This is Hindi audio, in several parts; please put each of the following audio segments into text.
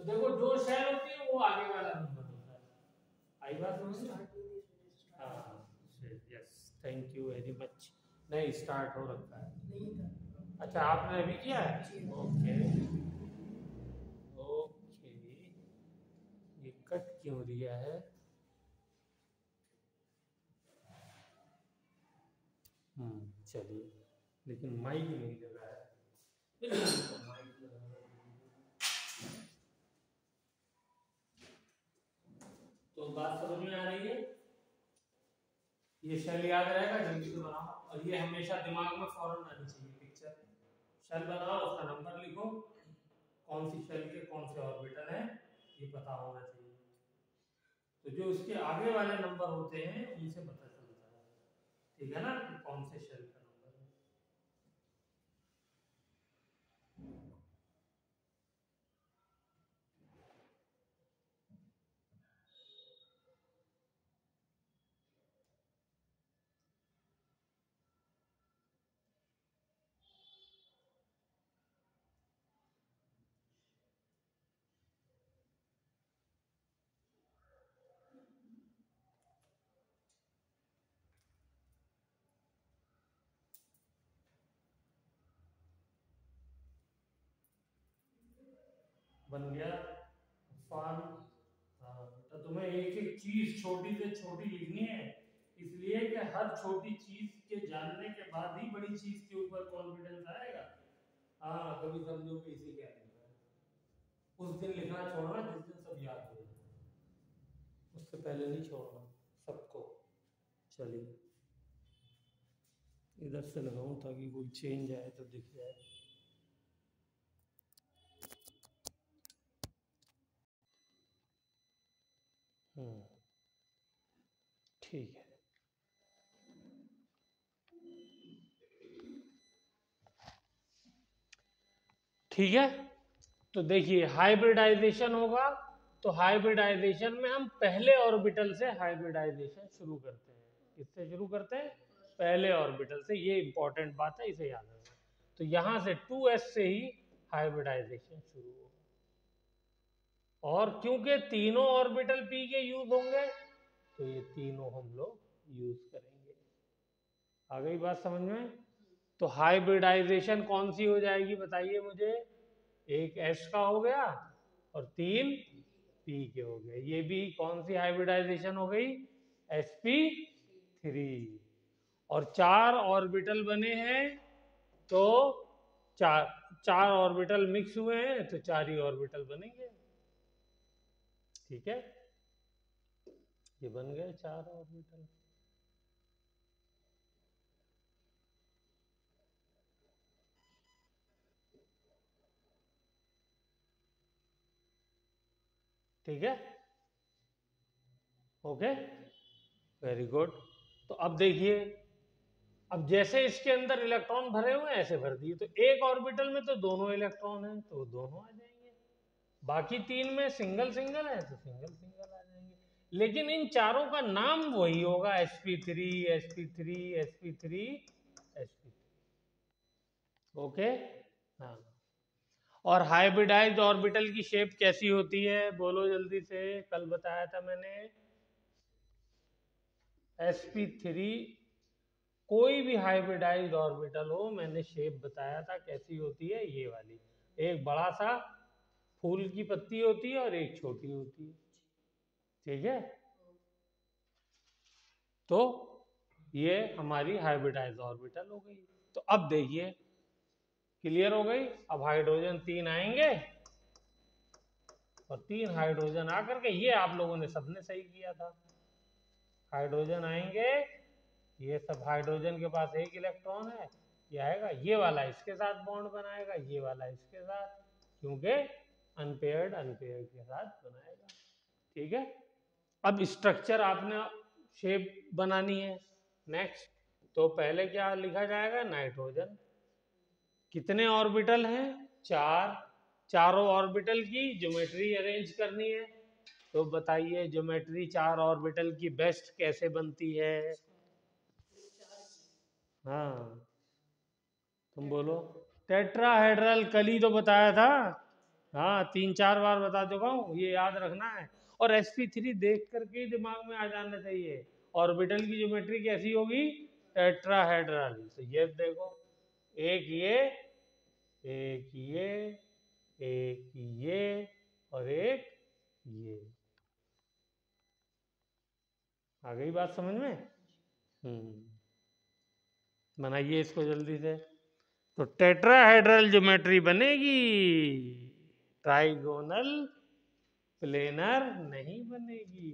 तो देखो जो शेल होती है वो आगे वाला नंबर होता है। आई बात समझ में? हाँ, yes, thank you very much. नहीं, स्टार्ट हो रखा है। नहीं था। अच्छा, आपने अभी किया है? ओके ओके, ये कट क्यों दिया है? चलिए, लेकिन माइक नहीं लगा है। तो माइक लगाना जरूरी है। तो बात समझ में आ रही है? ये शेल याद रहेगा, जल्दी से बनाओ, और ये हमेशा दिमाग में फौरन आनी चाहिए पिक्चर। शेल बनाओ, उसका नंबर लिखो, कौन सी शेल के कौन से ऑर्बिटल है, ये पता होना चाहिए। तो जो उसके आगे वाले नंबर होते हैं उनसे पता चलता है, ठीक है ना, कि कौन से शेल का नंबर है। बन गया फान। हाँ, तो तुम्हें एक एक चीज छोटी से छोटी लिखनी है, इसलिए कि हर छोटी चीज के जानने के बाद ही बड़ी चीज के ऊपर कॉन्फिडेंस आएगा। हाँ, कभी समझो कि इसे क्या लिखना है, उस दिन लिखना छोड़ना जिस दिन सब याद हो जाए, उससे पहले नहीं छोड़ना सबको। चलिए, इधर से लगाऊं ताकि कोई चेंज आए तो दिख जाए। ठीक है, ठीक है। तो देखिए, हाइब्रिडाइजेशन होगा, तो हाइब्रिडाइजेशन में हम पहले ऑर्बिटल से हाइब्रिडाइजेशन शुरू करते हैं। किससे शुरू करते हैं? पहले ऑर्बिटल से। ये इंपॉर्टेंट बात है, इसे याद रखना। तो यहां से 2s से ही हाइब्रिडाइजेशन शुरू होगा, और क्योंकि तीनों ऑर्बिटल p के यूज होंगे, तो ये तीनों हम लोग यूज करेंगे। आ गई बात समझ में? तो हाइब्रिडाइजेशन कौन सी हो जाएगी बताइए मुझे? एक s का हो गया और 3 p के हो गए। ये भी कौन सी हाइब्रिडाइजेशन हो गई? sp3। और 4 ऑर्बिटल बने हैं, तो चार चार ऑर्बिटल मिक्स हुए हैं, तो 4 ही ऑर्बिटल बनेंगे। ठीक है, ये बन गए 4 ऑर्बिटल। ठीक है, ओके, वेरी गुड। तो अब देखिए, अब जैसे इसके अंदर इलेक्ट्रॉन भरे हुए हैं ऐसे भर दिए, तो एक ऑर्बिटल में तो दोनों इलेक्ट्रॉन हैं, तो दोनों आ जाएंगे। बाकी 3 में सिंगल सिंगल है, तो सिंगल सिंगल आ जाएंगे। लेकिन इन चारों का नाम वही होगा, sp3 sp3 sp3 sp3। Okay, हाँ। और हाइब्रिडाइज्ड ऑर्बिटल की शेप कैसी होती है, बोलो जल्दी से, कल बताया था मैंने। sp3, कोई भी हाइब्रिडाइज्ड ऑर्बिटल हो, मैंने शेप बताया था कैसी होती है, ये वाली। एक बड़ा सा फूल की पत्ती होती है और एक छोटी होती है, ठीक है। तो ये हमारी हाइब्रिडाइज्ड ऑर्बिटल हो गई। तो अब देखिए, क्लियर हो गई। अब हाइड्रोजन 3 आएंगे, और 3 हाइड्रोजन आकर के, ये आप लोगों ने सबने सही किया था, हाइड्रोजन आएंगे, ये सब हाइड्रोजन के पास एक इलेक्ट्रॉन है, ये आएगा, ये वाला इसके साथ बॉन्ड बनाएगा, ये वाला इसके साथ, क्योंकि अनपेयर्ड अनपेयर्ड के साथ बनाएगा। ठीक है, अब स्ट्रक्चर आपने शेप बनानी है। नेक्स्ट, तो पहले क्या लिखा जाएगा? नाइट्रोजन। कितने ऑर्बिटल हैं? 4। चारों ऑर्बिटल की ज्योमेट्री अरेंज करनी है। तो बताइए, ज्योमेट्री 4 ऑर्बिटल की बेस्ट कैसे बनती है? हाँ, तुम बोलो। टेट्राहेड्रल, कल ही तो बताया था। हाँ 3-4 बार बता चुका हूँ, ये याद रखना है। और sp3 देख करके ही दिमाग में आ जाना चाहिए। ऑर्बिटल की ज्योमेट्री कैसी होगी? टेट्राहेड्रल। तो ये देखो, एक ये, एक ये, एक ये और एक ये। आ गई बात समझ में? बनाइए इसको जल्दी से। तो टेट्राहेड्रल ज्योमेट्री बनेगी, ट्राइगोनल प्लेनर नहीं बनेगी।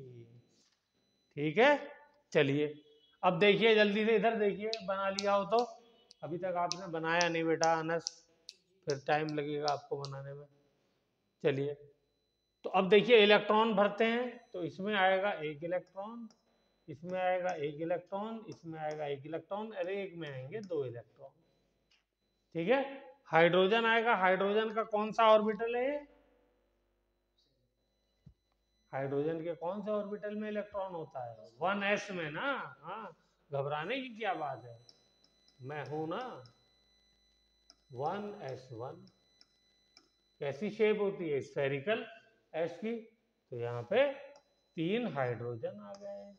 ठीक है, चलिए अब देखिए जल्दी से, इधर देखिए, बना लिया हो तो। अभी तक आपने बनाया नहीं बेटा अनस, फिर टाइम लगेगा आपको बनाने में। चलिए, तो अब देखिए इलेक्ट्रॉन भरते हैं, तो इसमें आएगा एक इलेक्ट्रॉन, इसमें आएगा एक इलेक्ट्रॉन, इसमें आएगा एक इलेक्ट्रॉन, अरे एक में आएंगे 2 इलेक्ट्रॉन। ठीक है, हाइड्रोजन आएगा, हाइड्रोजन का कौन सा ऑर्बिटल है ये? हाइड्रोजन के कौन से ऑर्बिटल में इलेक्ट्रॉन होता है? 1s में ना। हाँ, घबराने की क्या बात है, मैं हूं ना। 1s1 कैसी शेप होती है? स्फेरिकल एस की। तो यहाँ पे 3 हाइड्रोजन आ गए।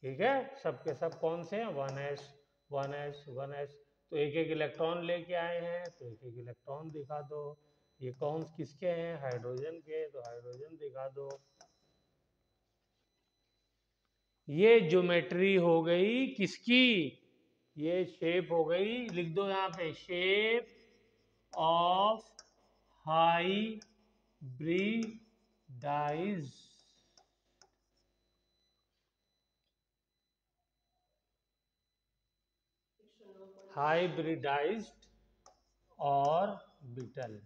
ठीक है, सब के सब कौन से हैं? 1s 1s 1s। तो एक एक इलेक्ट्रॉन लेके आए हैं, तो एक एक इलेक्ट्रॉन दिखा दो। ये कौन किसके हैं? हाइड्रोजन के, तो हाइड्रोजन दिखा दो। ये ज्योमेट्री हो गई किसकी? ये शेप हो गई, लिख दो यहाँ पे, shape of hybridize hybridized orbital.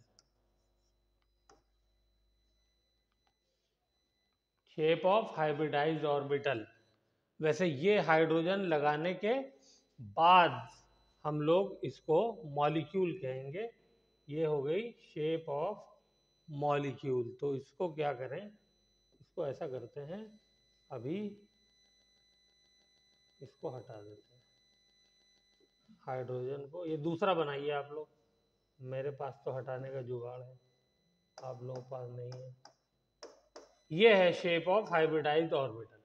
Shape of hybridized orbital. वैसे ये हाइड्रोजन लगाने के बाद हम लोग इसको मॉलिक्यूल कहेंगे। ये हो गई शेप ऑफ मॉलिक्यूल। तो इसको क्या करें, इसको ऐसा करते हैं, अभी इसको हटा देते हैं, हाइड्रोजन को। ये दूसरा बनाइए आप लोग, मेरे पास तो हटाने का जुगाड़ है, आप लोगों के पास नहीं है। ये है shape of hybridized orbital.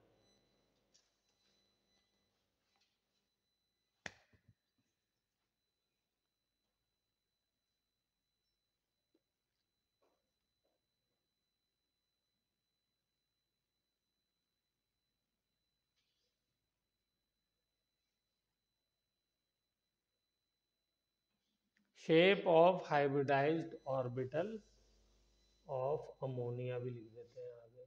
Shape of hybridized orbital of ammonia भी लिख देते हैं आगे।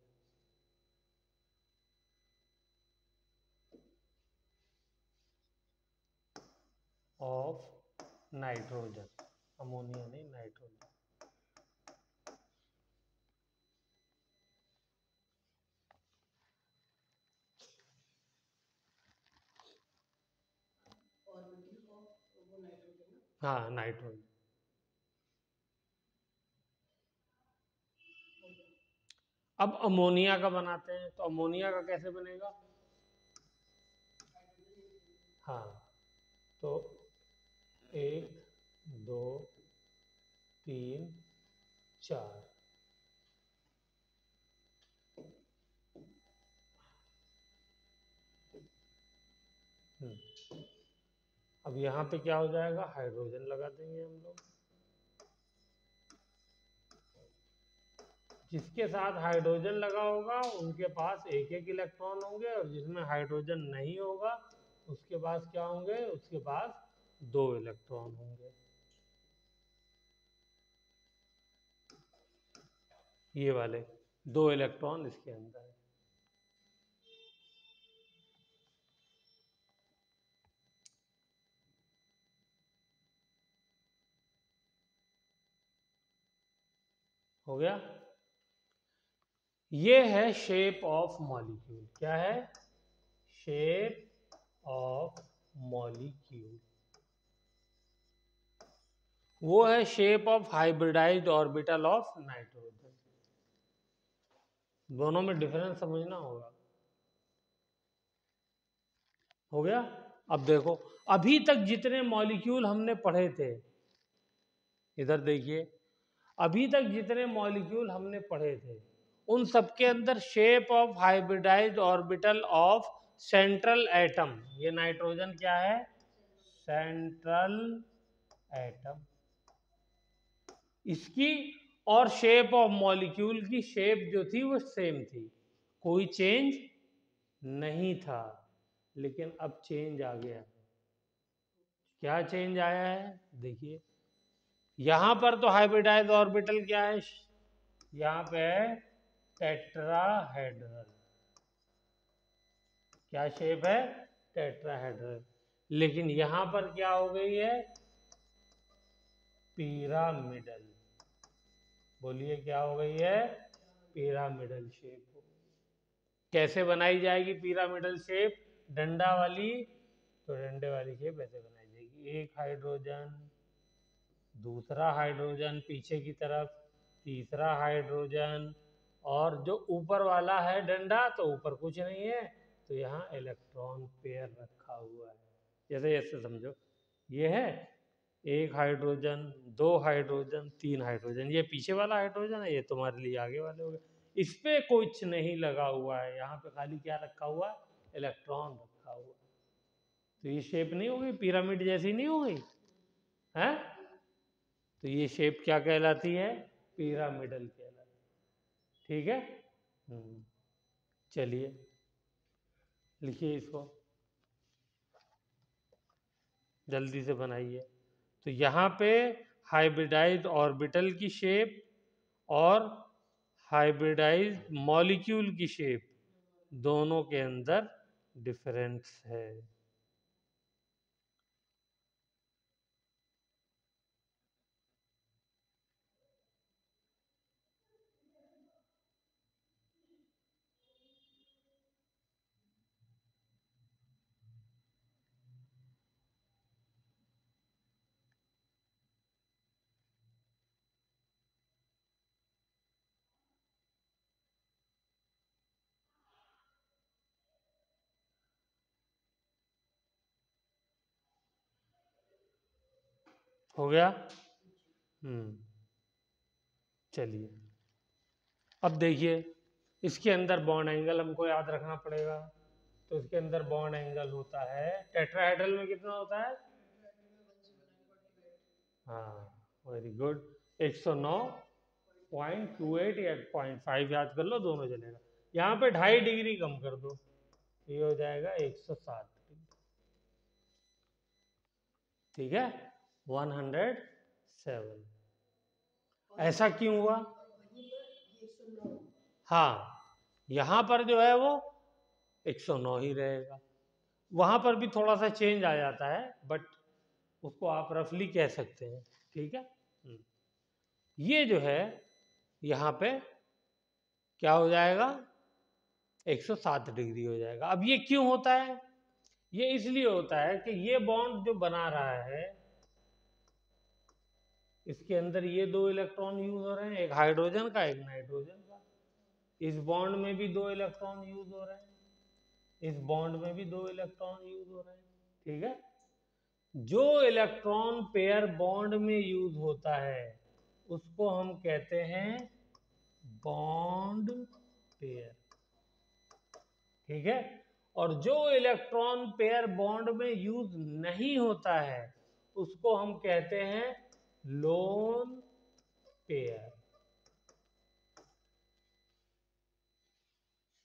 ऑफ नाइट्रोजन, अमोनिया नहीं, नाइट्रोजन। हाँ, नाइट्रोजन। अब अमोनिया का बनाते हैं, तो अमोनिया का कैसे बनेगा? हाँ, तो 1 2 3 4। अब यहाँ पे क्या हो जाएगा? हाइड्रोजन लगा देंगे हम लोग। जिसके साथ हाइड्रोजन लगा होगा उनके पास एक एक इलेक्ट्रॉन होंगे, और जिसमें हाइड्रोजन नहीं होगा उसके पास क्या होंगे? उसके पास 2 इलेक्ट्रॉन होंगे। ये वाले 2 इलेक्ट्रॉन इसके अंदर है। हो गया? ये है शेप ऑफ मॉलिक्यूल। क्या है? Shape of molecule. वो है shape of hybridized orbital of nitrogen. दोनों में डिफरेंस समझना होगा। हो गया? अब देखो, अभी तक जितने मॉलिक्यूल हमने पढ़े थे, इधर देखिए, अभी तक जितने मॉलिक्यूल हमने पढ़े थे उन सबके अंदर shape of hybridized orbital of central atom, ये नाइट्रोजन क्या है, सेंट्रल एटम, इसकी और शेप ऑफ मॉलिक्यूल की शेप जो थी वो सेम थी, कोई चेंज नहीं था। लेकिन अब चेंज आ गया। क्या चेंज आया है, देखिए यहां पर तो हाइब्रिडाइज्ड ऑर्बिटल क्या है, यहां पे है टेट्राहेड्रल, क्या शेप है, टेट्राहेड्रल। लेकिन यहां पर क्या हो गई है, पिरामिडल। बोलिए क्या हो गई है, पिरामिडल शेप हो गई। कैसे बनाई जाएगी पिरामिडल शेप, डंडा वाली, तो डंडे वाली शेप ऐसे बनाई जाएगी, एक हाइड्रोजन, दूसरा हाइड्रोजन पीछे की तरफ, तीसरा हाइड्रोजन, और जो ऊपर वाला है डंडा, तो ऊपर कुछ नहीं है, तो यहाँ इलेक्ट्रॉन पेयर रखा हुआ है। जैसे ऐसे समझो, ये है एक हाइड्रोजन, दो हाइड्रोजन, तीन हाइड्रोजन, ये पीछे वाला हाइड्रोजन है, ये तुम्हारे लिए आगे वाले हो गए। इस पे कुछ नहीं लगा हुआ है, यहाँ पे खाली क्या रखा हुआ है, इलेक्ट्रॉन रखा हुआ है। तो ये शेप नहीं होगी, पिरामिड जैसी नहीं हो गई है। तो ये शेप क्या कहलाती है, पिरामिडल कहलाती है। ठीक है, चलिए लिखिए इसको, जल्दी से बनाइए। तो यहाँ पे हाइब्रिडाइज्ड ऑर्बिटल की शेप और हाइब्रिडाइज्ड मॉलिक्यूल की शेप दोनों के अंदर डिफरेंस है। हो गया, चलिए अब देखिए, इसके अंदर बॉन्ड एंगल हमको याद रखना पड़ेगा। तो इसके अंदर बॉन्ड एंगल होता है, टेट्राहेड्रल में कितना होता है, हाँ वेरी गुड, 109.28 या 0.5 याद कर लो, दोनों चलेगा। यहाँ पे 2.5 डिग्री कम कर दो, ये हो जाएगा 107 डिग्री। ठीक है, 107। ऐसा क्यों हुआ, हाँ यहाँ पर जो है वो 109 ही रहेगा, वहां पर भी थोड़ा सा चेंज आ जाता है, बट उसको आप रफली कह सकते हैं। ठीक है, ये जो है यहाँ पे क्या हो जाएगा, 107 डिग्री हो जाएगा। अब ये क्यों होता है, ये इसलिए होता है कि ये बॉन्ड जो बना रहा है, इसके अंदर ये दो इलेक्ट्रॉन यूज हो रहे हैं, एक हाइड्रोजन का एक नाइट्रोजन का, इस बॉन्ड में भी दो इलेक्ट्रॉन यूज हो रहे हैं, इस बॉन्ड में भी दो इलेक्ट्रॉन यूज हो रहे हैं। ठीक है, जो इलेक्ट्रॉन पेयर बॉन्ड में यूज होता है उसको हम कहते हैं बॉन्ड पेयर। ठीक है, और जो इलेक्ट्रॉन पेयर बॉन्ड में यूज नहीं होता है उसको हम कहते हैं लोन पेयर।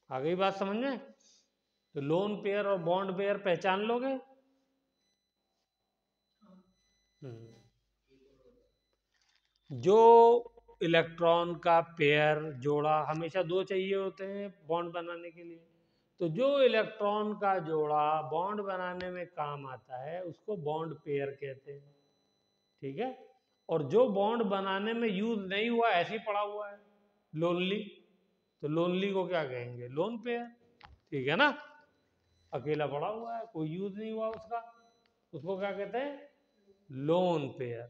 आ गई बात समझ में, तो लोन पेयर और बॉन्ड पेयर पहचान लोगे। जो इलेक्ट्रॉन का पेयर जोड़ा, हमेशा दो चाहिए होते हैं बॉन्ड बनाने के लिए, तो जो इलेक्ट्रॉन का जोड़ा बॉन्ड बनाने में काम आता है उसको बॉन्ड पेयर कहते हैं। ठीक है, और जो बॉन्ड बनाने में यूज नहीं हुआ, ऐसे ही पड़ा हुआ है, लोनली, तो लोनली को क्या कहेंगे, लोन पेयर। ठीक है ना, अकेला पड़ा हुआ है, कोई यूज नहीं हुआ उसका, उसको क्या कहते हैं, लोन पेयर।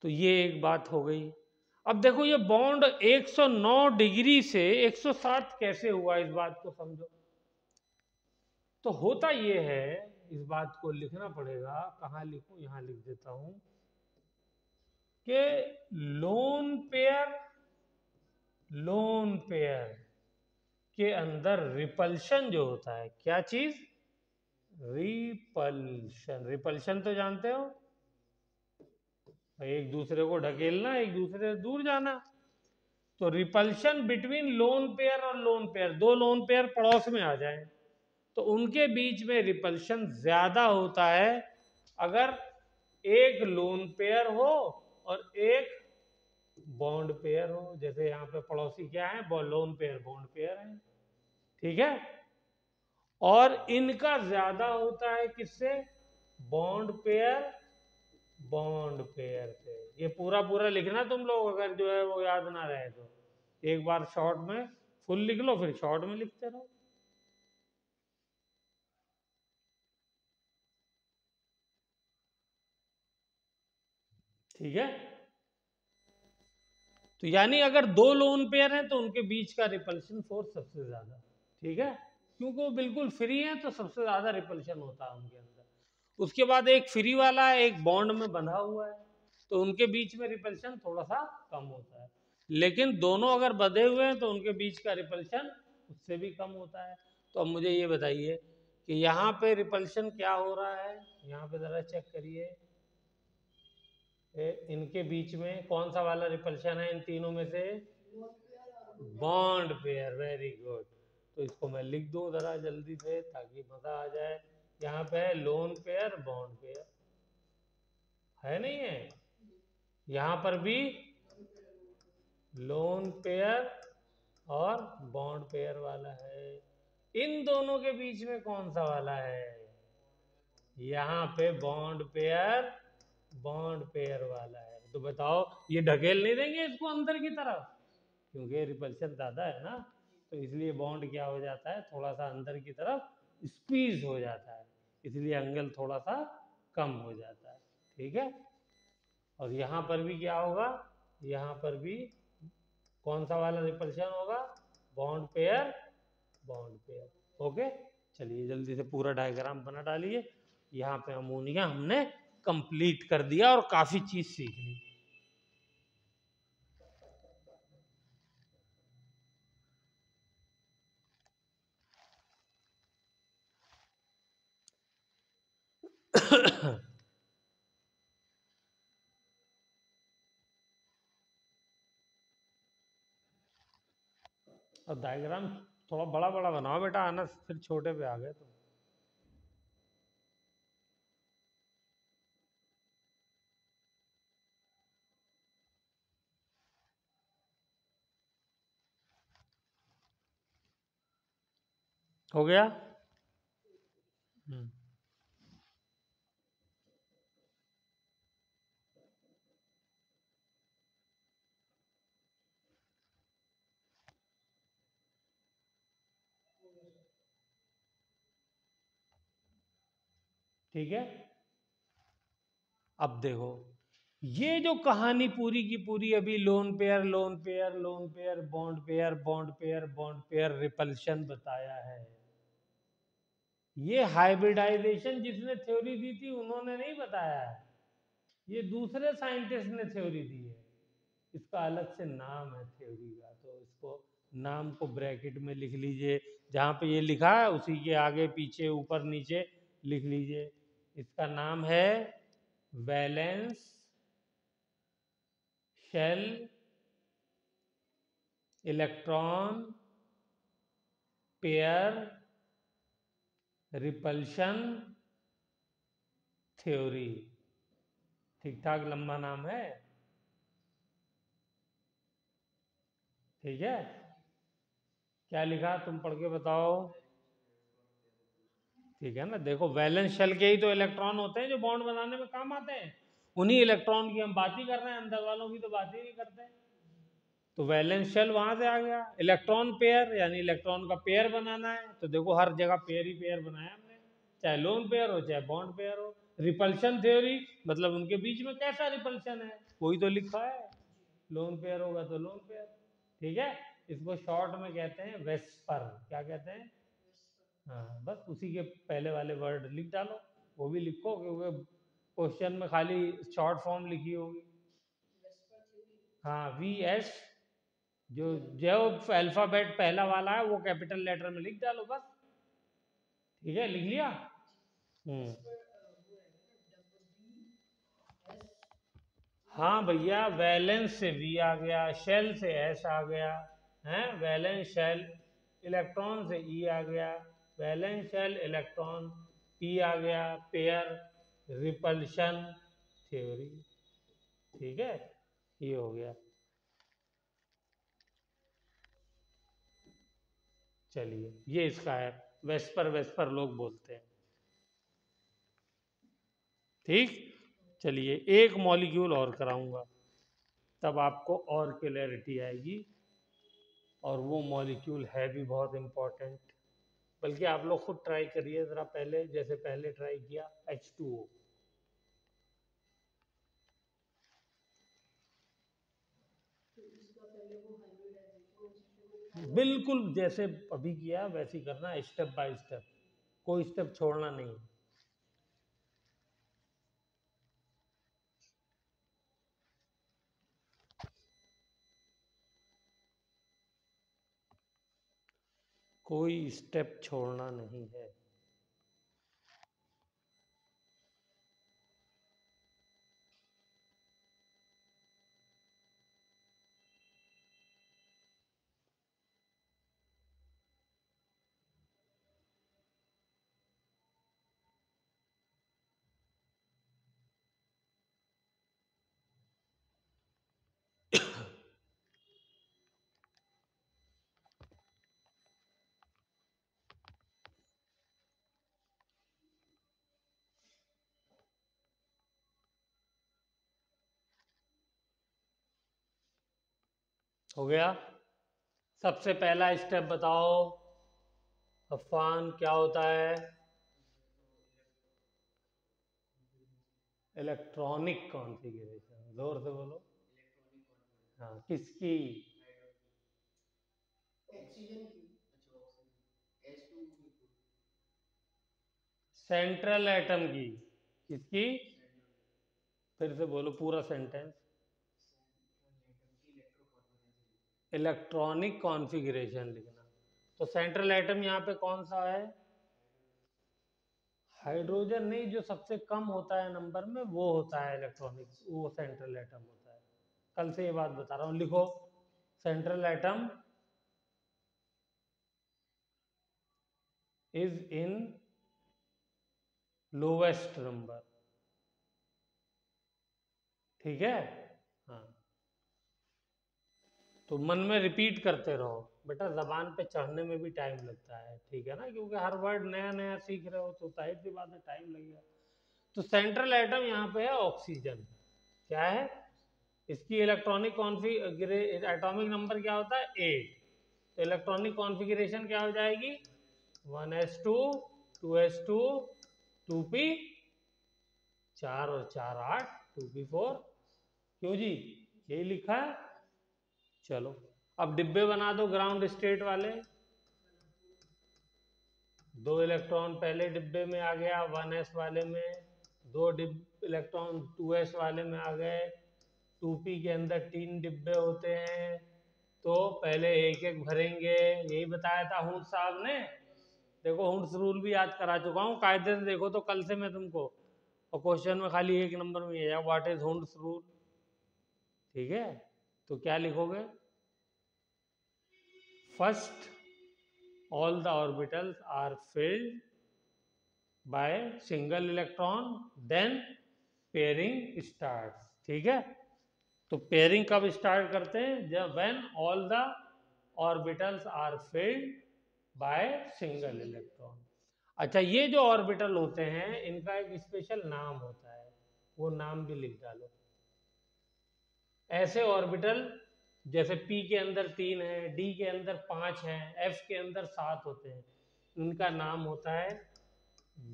तो ये एक बात हो गई। अब देखो ये बॉन्ड 109 डिग्री से 107 कैसे हुआ, इस बात को समझो। तो होता ये है, इस बात को लिखना पड़ेगा, कहाँ लिखूं, यहाँ लिख देता हूं। कि लोन पेयर के अंदर रिपल्शन जो होता है, क्या चीज? रिपल्शन। रिपल्शन तो जानते हो, एक दूसरे को ढकेलना, एक दूसरे से दूर जाना। तो रिपल्शन बिटवीन लोन पेयर और लोन पेयर, दो लोन पेयर पड़ोस में आ जाएं तो उनके बीच में रिपल्शन ज्यादा होता है अगर एक लोन पेयर हो और एक बॉन्ड पेयर हो। जैसे यहाँ पे पड़ोसी क्या है? लोन पेयर, बॉन्ड पेयर है। ठीक है। और इनका ज्यादा होता है किससे? बॉन्ड पेयर से। ये पूरा पूरा लिखना तुम लोग, अगर जो है वो याद ना रहे तो एक बार शॉर्ट में फुल लिख लो, फिर शॉर्ट में लिखते रहो। ठीक है। तो यानी अगर दो लोन पेयर हैं तो उनके बीच का रिपल्शन फोर्स सबसे ज्यादा। ठीक है। क्योंकि वो बिल्कुल फ्री है तो सबसे ज्यादा रिपल्शन होता है उनके अंदर। उसके बाद एक फ्री वाला है, एक बॉन्ड में बंधा हुआ है, तो उनके बीच में रिपल्शन थोड़ा सा कम होता है। लेकिन दोनों अगर बंधे हुए हैं तो उनके बीच का रिपल्शन उससे भी कम होता है। तो अब मुझे ये बताइए कि यहाँ पे रिपल्शन क्या हो रहा है? यहाँ पे जरा चेक करिए, इनके बीच में कौन सा वाला रिपल्शन है इन तीनों में से? Bond pair. Very good. तो इसको मैं लिख दूं जरा जल्दी से ताकि मजा आ जाए। यहाँ पे है लोन पेयर, बॉन्ड पेयर, है नहीं है? यहाँ पर भी लोन पेयर और बॉन्ड पेयर वाला है। इन दोनों के बीच में कौन सा वाला है? यहाँ पे बॉन्ड पेयर वाला है। तो बताओ, ये ढकेल नहीं देंगे इसको अंदर की तरफ? क्योंकि रिपल्शन ज्यादा है ना, तो इसलिए बॉन्ड क्या हो जाता है? थोड़ा सा अंदर की तरफ स्क्वीज हो जाता है, इसलिए एंगल थोड़ा सा कम हो जाता है। ठीक है। और यहाँ पर भी क्या होगा? यहाँ पर भी कौन सा वाला रिपल्शन होगा? Bond pair, bond pair. Okay. चलिए जल्दी से पूरा डायग्राम बना डालिए। यहाँ पे अमोनिया हमने कंप्लीट कर दिया और काफी चीज सीख ली। और डायग्राम थोड़ा बड़ा बड़ा बनाओ बेटा, आना फिर छोटे पे आ गए तो। हो गया? हम्म। ठीक है। अब देखो, ये जो कहानी पूरी की पूरी अभी lone pair, lone pair, lone pair, bond pair, bond pair, bond pair, repulsion बताया है, ये हाइब्रिडाइजेशन जिसने थ्योरी दी थी उन्होंने नहीं बताया है, ये दूसरे साइंटिस्ट ने थ्योरी दी है। इसका अलग से नाम है थ्योरी का, तो इसको नाम को ब्रैकेट में लिख लीजिए। जहाँ पे ये लिखा है उसी के आगे पीछे ऊपर नीचे लिख लीजिए। इसका नाम है valence shell electron pair repulsion theory. ठीक ठाक लंबा नाम है। ठीक है। क्या लिखा तुम पढ़ के बताओ? ठीक है ना। देखो, वैलेंस शेल के ही तो इलेक्ट्रॉन होते हैं जो बॉन्ड बनाने में काम आते हैं। उन्हीं इलेक्ट्रॉन की हम बात ही कर रहे हैं, अंदर वालों की तो बात ही नहीं करते। तो वैलेंस शेल वहां से आ गया। इलेक्ट्रॉन पेयर यानी इलेक्ट्रॉन का पेयर बनाना है, तो देखो हर जगह पेयर ही पेयर बनाया हमने, चाहे लोन पेयर हो चाहे बॉन्ड पेयर हो। रिपल्शन थ्योरी मतलब उनके बीच में कैसा रिपल्शन है वही तो लिखा है। लोन पेयर होगा तो लोन पेयर। ठीक है। इसको शॉर्ट में कहते हैं वेस्पर। क्या कहते हैं? हाँ, बस उसी के पहले वाले वर्ड लिख डालो। वो भी लिखो क्योंकि क्वेश्चन में खाली शॉर्ट फॉर्म लिखी होगी। हाँ वी एस, जो जो अल्फाबेट पहला वाला है वो कैपिटल लेटर में लिख डालो बस। ठीक है, लिख लिया। हाँ भैया, वैलेंस से वी आ गया, शेल से एस आ गया है, वैलेंस शेल, इलेक्ट्रॉन से ई आ गया, वैलेंस शेल इलेक्ट्रॉन, पी आ गया, पेयर, रिपल्शन थ्योरी। ठीक है, ये हो गया। चलिए, ये इसका है, वेस्पर वेस्पर लोग बोलते हैं। ठीक, चलिए एक मॉलिक्यूल और कराऊंगा, तब आपको और क्लैरिटी आएगी। और वो मॉलिक्यूल है भी बहुत इंपॉर्टेंट, बल्कि आप लोग खुद ट्राई करिए जरा, पहले जैसे पहले ट्राई किया H2O। बिल्कुल जैसे अभी किया वैसे ही करना, स्टेप बाय स्टेप, कोई स्टेप छोड़ना नहीं। कोई स्टेप छोड़ना नहीं है। हो गया। सबसे पहला स्टेप बताओ अफान, क्या होता है? इलेक्ट्रॉनिक कॉन्फ़िगरेशन, जोर से बोलो। हाँ, किसकी? सेंट्रल एटम की। किसकी? फिर से बोलो पूरा सेंटेंस। इलेक्ट्रॉनिक कॉन्फ़िगरेशन लिखना। तो सेंट्रल एटम यहाँ पे कौन सा है? हाइड्रोजन नहीं, जो सबसे कम होता है नंबर में वो होता है इलेक्ट्रॉनिक, वो सेंट्रल एटम होता है। कल से ये बात बता रहा हूँ, लिखो। Central atom is in lowest number. ठीक है, हाँ। तो मन में रिपीट करते रहो बेटा, जबान पे चढ़ने में भी टाइम लगता है, ठीक है ना, क्योंकि हर वर्ड नया नया सीख रहे हो तो जाहिर सी बात है टाइम लगेगा। तो सेंट्रल एटम यहाँ पे है ऑक्सीजन। क्या है? इसकी इलेक्ट्रॉनिक एटॉमिक नंबर क्या होता है? 8। तो इलेक्ट्रॉनिक कॉन्फ़िगरेशन क्या हो जाएगी? 1s2, 2s2, 2p, 4 और 4 8, 2p4। क्यों जी, यही लिखा है। चलो, अब डिब्बे बना दो ग्राउंड स्टेट वाले। 2 इलेक्ट्रॉन पहले डिब्बे में आ गया 1s वाले में, 2 इलेक्ट्रॉन 2s वाले में आ गए। 2p के अंदर 3 डिब्बे होते हैं, तो पहले एक एक भरेंगे, यही बताया था हुंस साहब ने। देखो हुंस रूल भी याद करा चुका हूँ कायदे से, देखो तो कल से मैं तुमको, और क्वेश्चन में खाली एक नंबर में है व्हाट इज हुंस रूल। ठीक है, तो क्या लिखोगे? First all the orbitals are filled by single electron, then pairing starts। ठीक है, तो पेयरिंग कब स्टार्ट करते हैं? जब when all the orbitals are filled by single electron। अच्छा, ये जो ऑर्बिटल होते हैं इनका एक स्पेशल नाम होता है, वो नाम भी लिख डालो। ऐसे ऑर्बिटल जैसे P के अंदर 3 है, D के अंदर 5 है, F के अंदर 7 होते हैं, उनका नाम होता है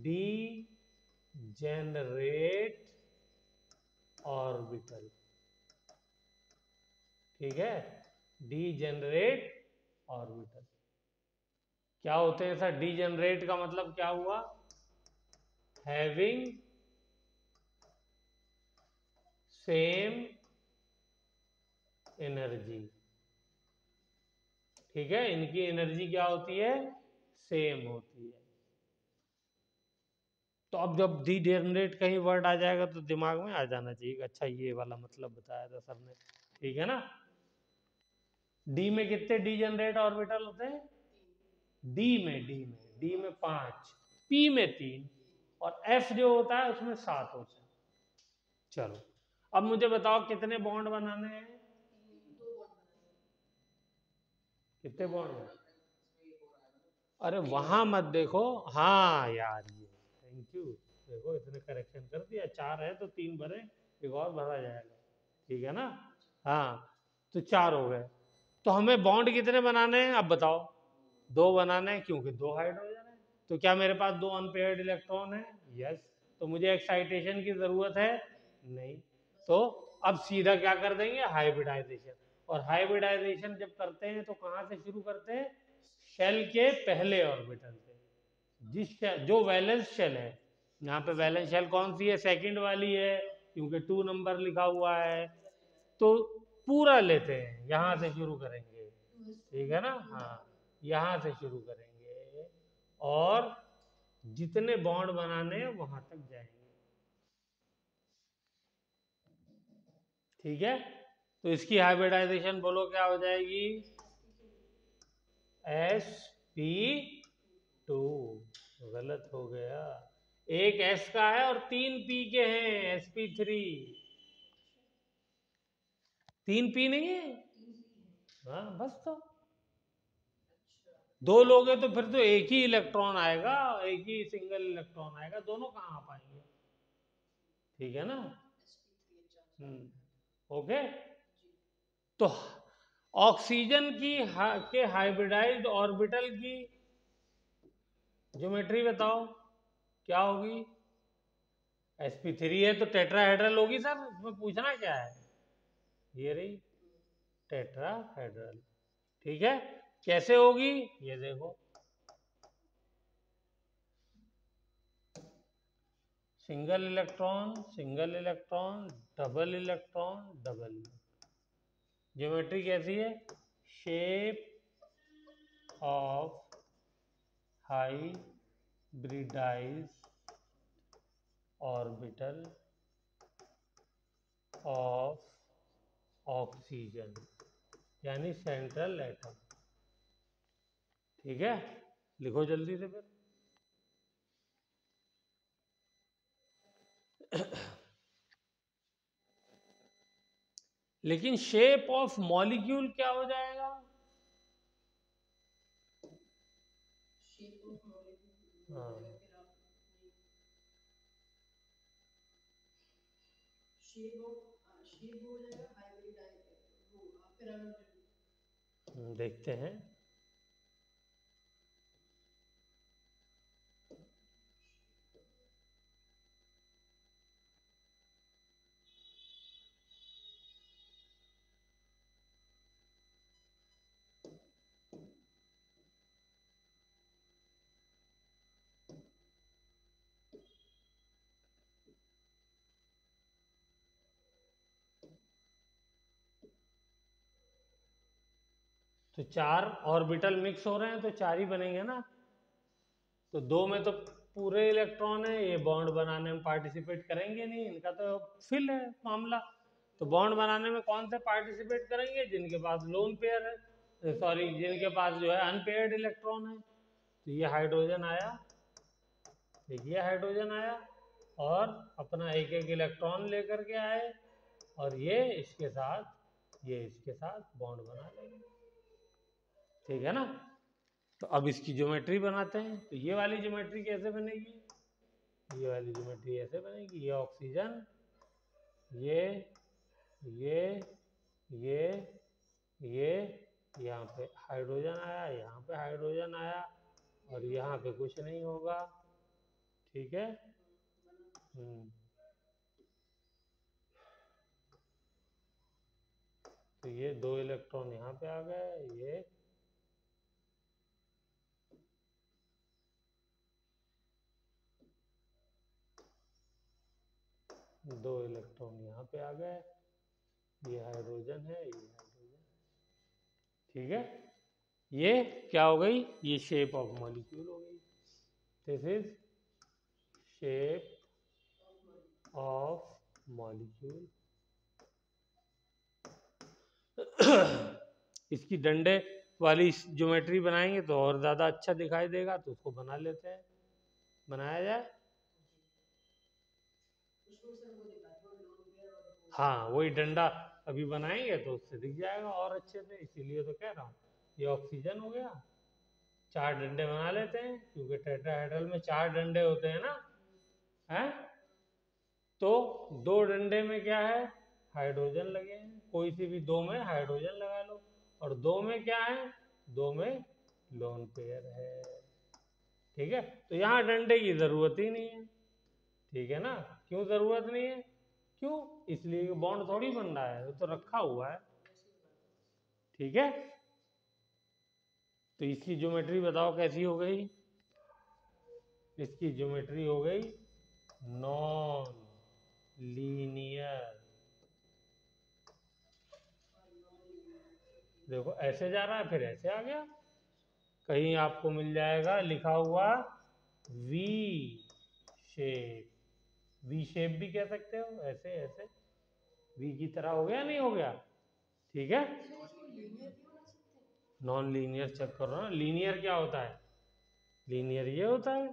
डी जेनरेट ऑर्बिटल। ठीक है, डी जेनरेट ऑर्बिटल क्या होते हैं सर? डी जेनरेट का मतलब क्या हुआ? Having same energy. ठीक है, इनकी एनर्जी क्या होती है, सेम होती है। तो अब जब डी जनरेट कहीं वर्ड आ जाएगा तो दिमाग में आ जाना चाहिए, अच्छा ये वाला मतलब बताया था सर ने। ठीक है ना। डी में कितने डी जनरेट ऑर्बिटल होते हैं, डी में 5, पी में 3, और एफ जो होता है उसमें 7 होता है। चलो अब मुझे बताओ कितने बॉन्ड बनाने हैं, कितने बॉन्ड। अरे वहां मत देखो, हाँ यार ये थैंक यू, देखो इतने करेक्शन कर दिया, 4 है तो 3 भरे, एक और भरा जाएगा। ठीक है ना। हाँ तो 4 हो गए, तो हमें बॉन्ड कितने बनाने हैं अब बताओ, 2 बनाने हैं क्योंकि 2 हाइड्रोजन है। तो क्या मेरे पास 2 अनपेयर्ड इलेक्ट्रॉन है, यस। तो मुझे एक्साइटेशन की जरूरत है नहीं, तो अब सीधा क्या कर देंगे, हाइब्रिडाइजेशन। और हाइब्रिडाइजेशन जब करते हैं तो कहाँ से शुरू करते हैं, शेल के पहले ऑर्बिटल से। जो वैलेंस शेल है, यहाँ पे वैलेंस शेल कौन सी है, सेकंड वाली है, क्योंकि 2 नंबर लिखा हुआ है। तो पूरा लेते हैं, यहाँ से शुरू करेंगे, ठीक है ना। हाँ यहाँ से शुरू करेंगे और जितने बॉन्ड बनाने हैं वहां तक जाएंगे। ठीक है, तो इसकी हाइब्रिडाइजेशन बोलो क्या हो जाएगी, sp2। गलत हो गया, एक s का है और 3 p के हैं, sp3। 3 p नहीं है, हाँ बस। तो 2 लोगे तो फिर तो एक ही इलेक्ट्रॉन आएगा, एक ही सिंगल इलेक्ट्रॉन आएगा, दोनों कहाँ आ पाएंगे। ठीक है ना। ओके। तो ऑक्सीजन की के हाइब्रिडाइज्ड ऑर्बिटल की ज्योमेट्री बताओ क्या होगी। sp3 है तो टेट्राहेड्रल होगी सर, इसमें पूछना क्या है, ये रही टेट्राहेड्रल। ठीक है, कैसे होगी ये देखो, single electron single electron, double electron double. Geometry कैसी है, shape of hybridized orbital of oxygen, यानी सेंट्रल एटम। ठीक है, लिखो जल्दी से फिर। लेकिन शेप ऑफ मॉलिक्यूल क्या हो जाएगा, हाँ देखते हैं। तो 4 ऑर्बिटल मिक्स हो रहे हैं तो 4 ही बनेंगे ना। तो 2 में तो पूरे इलेक्ट्रॉन है, ये बॉन्ड बनाने में पार्टिसिपेट करेंगे नहीं, इनका तो फिल है मामला। तो बॉन्ड बनाने में कौन से पार्टिसिपेट करेंगे, जिनके पास लोन पेयर है, सॉरी जिनके पास जो है अनपेयर्ड इलेक्ट्रॉन है। तो ये हाइड्रोजन आया, देखिए हाइड्रोजन आया और अपना एक एक इलेक्ट्रॉन लेकर के आए, और ये इसके साथ बॉन्ड बना लेंगे। ठीक है ना। तो अब इसकी ज्योमेट्री बनाते हैं, तो ये वाली ज्योमेट्री कैसे बनेगी, ये वाली ज्योमेट्री ऐसे बनेगी, ये ऑक्सीजन, ये ये ये ये यहाँ पे हाइड्रोजन आया, यहाँ पे हाइड्रोजन आया, और यहाँ पे कुछ नहीं होगा। ठीक है। तो ये 2 इलेक्ट्रॉन यहाँ पे आ गए, ये 2 इलेक्ट्रॉन यहाँ पे आ गए, ये हाइड्रोजन है, ये हाइड्रोजन। ठीक है, ये क्या हो गई, ये शेप ऑफ मॉलिक्यूल हो गई। This is shape of molecule. इसकी डंडे वाली ज्योमेट्री बनाएंगे तो और ज्यादा अच्छा दिखाई देगा, तो उसको बना लेते हैं, बनाया जाए। हाँ, वही डंडा अभी बनाएंगे तो उससे दिख जाएगा और अच्छे से, इसीलिए तो कह रहा हूँ। ये ऑक्सीजन हो गया, 4 डंडे बना लेते हैं क्योंकि टेट्राहेड्रल में 4 डंडे होते हैं ना, हैं? तो 2 डंडे में क्या है, हाइड्रोजन लगे हैं, कोई सी भी 2 में हाइड्रोजन लगा लो, और 2 में क्या है, 2 में लोन पेयर है। ठीक है, तो यहाँ डंडे की जरूरत ही नहीं है। ठीक है ना, क्यों जरूरत नहीं है, क्यों, इसलिए बॉन्ड थोड़ी बन रहा है, वो तो रखा हुआ है। ठीक है, तो इसकी ज्योमेट्री बताओ कैसी हो गई, इसकी ज्योमेट्री हो गई नॉन लीनियर। देखो ऐसे जा रहा है फिर ऐसे आ गया, कहीं आपको मिल जाएगा लिखा हुआ वी शेप, वी शेप भी कह सकते हो, ऐसे ऐसे वी की तरह हो गया, नहीं हो गया। ठीक है, नॉन लीनियर चेक करो ना, लीनियर क्या होता है, लीनियर ये होता है।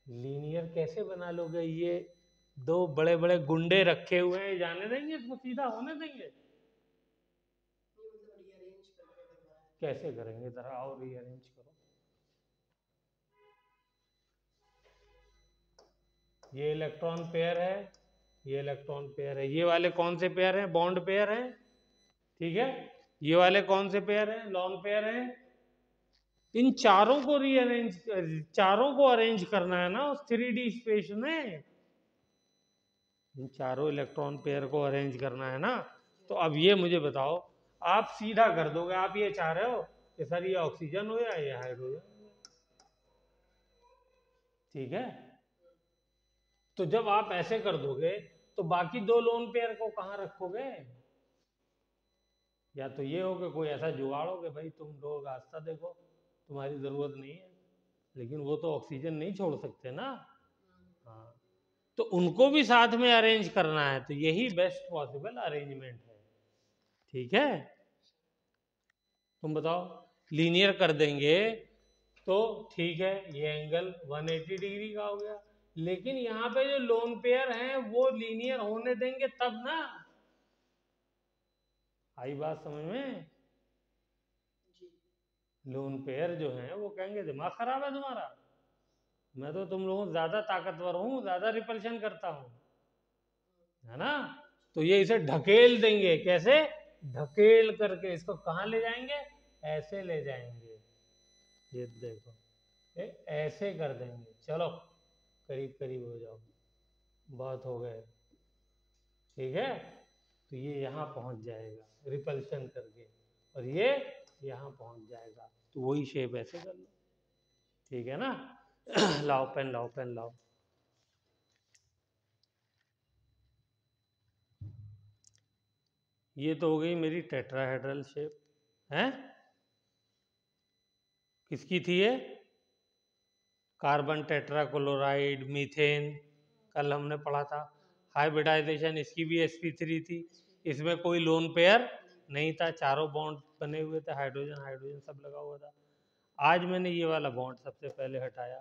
लीनियर कैसे बना लोगे, ये 2 बड़े बड़े गुंडे रखे हुए हैं, जाने देंगे इसको सीधा होने देंगे, कैसे करेंगे, जरा और रीअरेंज करो। ये इलेक्ट्रॉन पेयर है, ये इलेक्ट्रॉन पेयर है, ये वाले कौन से पेयर हैं, बॉन्ड पेयर हैं। ठीक है, ये वाले कौन से पेयर हैं, लॉन पेयर हैं। इन चारों को रीअरेंज, चारों को अरेंज करना है ना उस 3D स्पेस में, इन चारों इलेक्ट्रॉन पेयर को अरेंज करना है ना। तो अब ये मुझे बताओ, आप सीधा कर दोगे, आप ये चाह रहे हो कि सर ये ऑक्सीजन हो या ये हाइड्रोजन। ठीक है, तो जब आप ऐसे कर दोगे तो बाकी 2 लोन पेयर को कहाँ रखोगे, या तो ये हो कि कोई ऐसा जुगाड़ हो कि भाई तुम लोग रास्ता देखो, तुम्हारी जरूरत नहीं है, लेकिन वो तो ऑक्सीजन नहीं छोड़ सकते ना। हाँ, तो उनको भी साथ में अरेंज करना है, तो यही बेस्ट पॉसिबल अरेंजमेंट है। ठीक है, तुम बताओ, लीनियर कर देंगे तो ठीक है, ये एंगल 180 डिग्री का हो गया, लेकिन यहाँ पे जो लोन पेयर हैं वो लीनियर होने देंगे तब ना। आई बात समझ में, लोन पेयर जो हैं वो कहेंगे दिमाग खराब है तुम्हारा, मैं तो तुम लोगों से ज्यादा ताकतवर हूं, ज्यादा रिपल्शन करता हूं, है ना। तो ये इसे ढकेल देंगे, कैसे, ढकेल करके इसको कहाँ ले जाएंगे, ऐसे ले जाएंगे, ये देखो, ऐसे कर देंगे। चलो करीब करीब हो जाओ, बहुत हो गए। ठीक है, तो ये यहाँ पहुंच जाएगा रिपल्शन करके, और ये यहाँ पहुंच जाएगा, तो वही शेप ऐसे कर लो। ठीक है ना। लाओ पेन लाओ, पेन लाओ। ये तो हो गई मेरी टेट्राहेड्रल शेप है, किसकी थी ये, कार्बन टेट्राक्लोराइड, मीथेन, कल हमने पढ़ा था। हाइब्रिडाइजेशन इसकी भी sp3 थी, इसमें कोई लोन पेयर नहीं था, चारों बॉन्ड बने हुए थे, हाइड्रोजन हाइड्रोजन सब लगा हुआ था। आज मैंने ये वाला बॉन्ड सबसे पहले हटाया,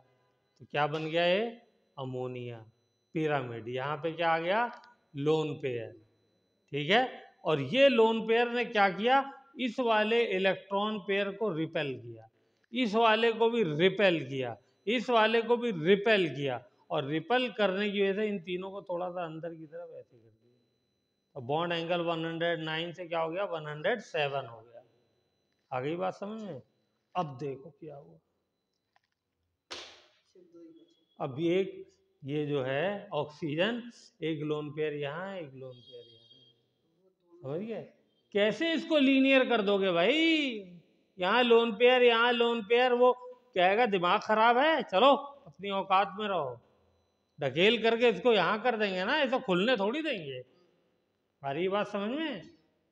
तो क्या बन गया ये, अमोनिया पिरामिड, यहाँ पे क्या आ गया, लोन पेयर। ठीक है, और ये लोन पेयर ने क्या किया, इस वाले इलेक्ट्रॉन पेयर को रिपेल किया, इस वाले को भी रिपेल किया, इस वाले को भी रिपेल किया, और रिपेल करने की वजह से इन तीनों को थोड़ा सा अंदर की तरफ ऐसे कर दिया, तो बॉन्ड एंगल 109 से क्या हो गया, 107 हो गया। आ गई बात समझ में। अब देखो क्या हुआ, अब एक ये जो है ऑक्सीजन, एक लोन पेयर यहाँ, एक लोन पेयर यहाँ, समझ गए, कैसे इसको लीनियर कर दोगे भाई, यहाँ लोन पेयर यहाँ लोन पेयर, वो कहेगा दिमाग खराब है, चलो अपनी औकात में रहो, ढकेल करके इसको यहाँ कर देंगे ना, ऐसा खुलने थोड़ी देंगे। आ रही बात समझ में,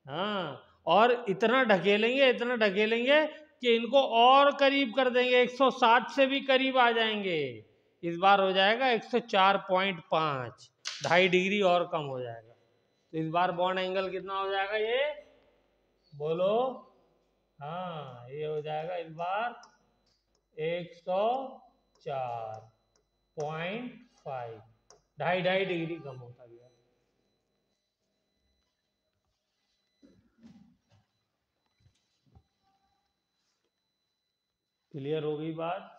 हाँ, और इतना ढकेलेंगे कि इनको और करीब कर देंगे, 160 से भी करीब आ जाएंगे। इस बार हो जाएगा 104.5, 2.5 डिग्री और कम हो जाएगा। तो इस बार बॉन्ड एंगल कितना हो जाएगा ये बोलो? हाँ, ये हो जाएगा इस बार 104.5, 2.5 डिग्री कम होता गया। क्लियर हो गई बात?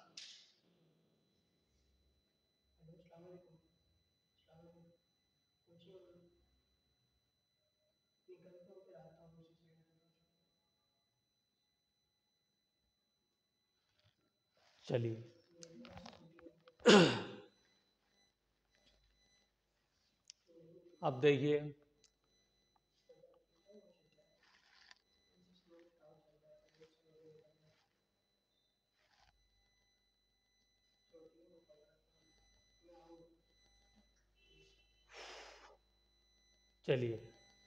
चलिए अब देखिए, चलिए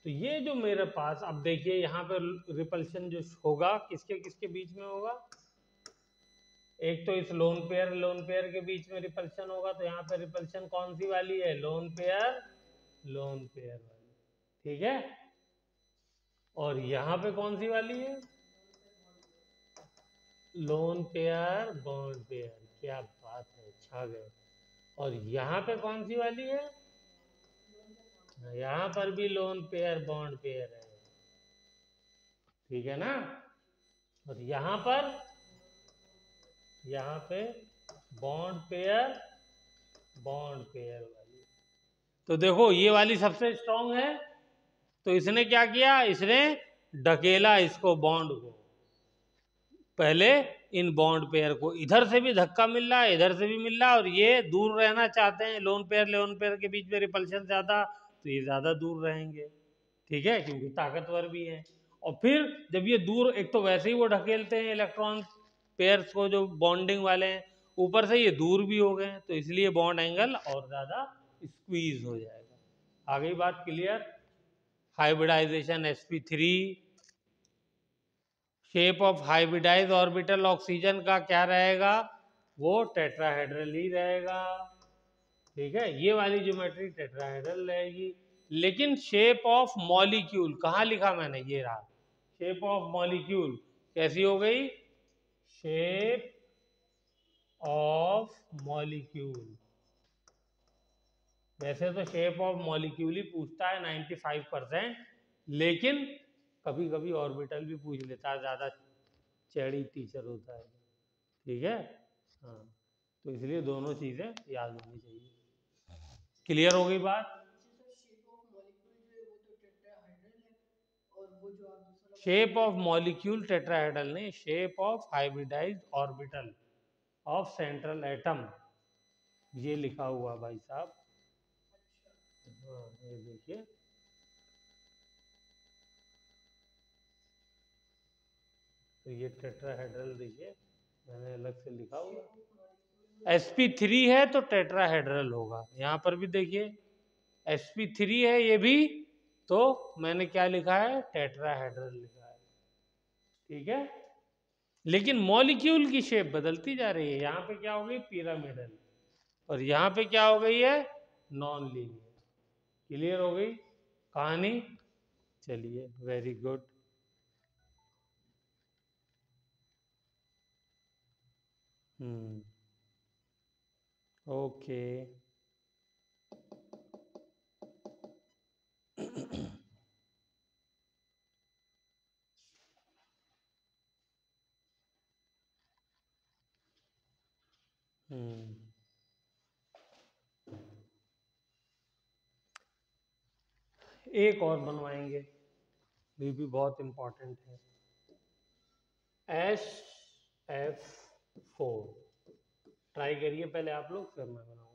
तो ये जो मेरे पास, अब देखिए यहाँ पर रिपल्शन जो होगा किसके किसके बीच में होगा? एक तो इस लोन पेयर के बीच में रिपल्शन होगा, तो यहाँ पे रिपल्शन कौन सी वाली है? लोन पेयर वाली, ठीक है। और यहाँ पे कौन सी वाली है? Lone pair bond pair. क्या बात है, छा गए। और यहाँ पे कौन सी वाली है? यहाँ पर भी लोन पेयर बॉन्ड पेयर है, ठीक है ना। और यहाँ पे बॉन्ड पेयर वाली। तो देखो ये वाली सबसे स्ट्रांग है, तो इसने क्या किया? इसने ढकेला इसको, बॉन्ड को। पहले इन बॉन्ड पेयर को इधर से भी धक्का मिल रहा है, इधर से भी मिल रहा है, और ये दूर रहना चाहते हैं। लोन पेयर के बीच में रिपल्शन ज्यादा, तो ये ज्यादा दूर रहेंगे, ठीक है, क्योंकि ताकतवर भी है। और फिर जब ये दूर, एक तो वैसे ही वो ढकेलते हैं इलेक्ट्रॉन पेयर्स को जो बॉन्डिंग वाले हैं, ऊपर से ये दूर भी हो गए, तो इसलिए बॉन्ड एंगल और ज्यादा स्क्वीज हो जाएगा। आ गई बात clear? Hybridization sp3, shape of hybridize orbital oxygen का क्या रहेगा? वो टेट्राहेड्रल ही रहेगा, ठीक है। ये वाली ज्योमेट्री टेट्राहेड्रल रहेगी। लेकिन शेप ऑफ मॉलिक्यूल कहाँ लिखा मैंने? ये रहा, शेप ऑफ मॉलिक्यूल कैसी हो गई? शेप ऑफ मॉलिक्यूल, वैसे तो शेप ऑफ मॉलिक्यूल ही पूछता है 95%, लेकिन कभी कभी ऑर्बिटल भी पूछ लेता है, ज्यादा चैड़ी टीचर होता है, ठीक है। हाँ, तो इसलिए दोनों चीजें याद होनी चाहिए। क्लियर हो गई बात? शेप ऑफ मॉलिक्यूल टेट्राहेड्रल नहीं, shape of hybridized orbital of central atom, ये लिखा हुआ भाई साहब। हाँ, ये देखिए, तो ये टेट्राहेड्रल देखिए, मैंने अलग से लिखा हुआ। sp3 है तो टेट्राहेड्रल होगा। यहाँ पर भी देखिए sp3 है ये भी, तो मैंने क्या लिखा है? टेट्राहेड्रल लिखा है, ठीक है। लेकिन मॉलिक्यूल की शेप बदलती जा रही है। यहाँ पे क्या हो गई? पिरामिडल, और यहाँ पे क्या हो गई है? Non linear. क्लियर हो गई कहानी? चलिए, वेरी गुड। ओके। एक और बनवाएंगे, ये भी बहुत इंपॉर्टेंट है। SF4 ट्राई करिए पहले आप लोग, फिर मैं बनाऊंगा।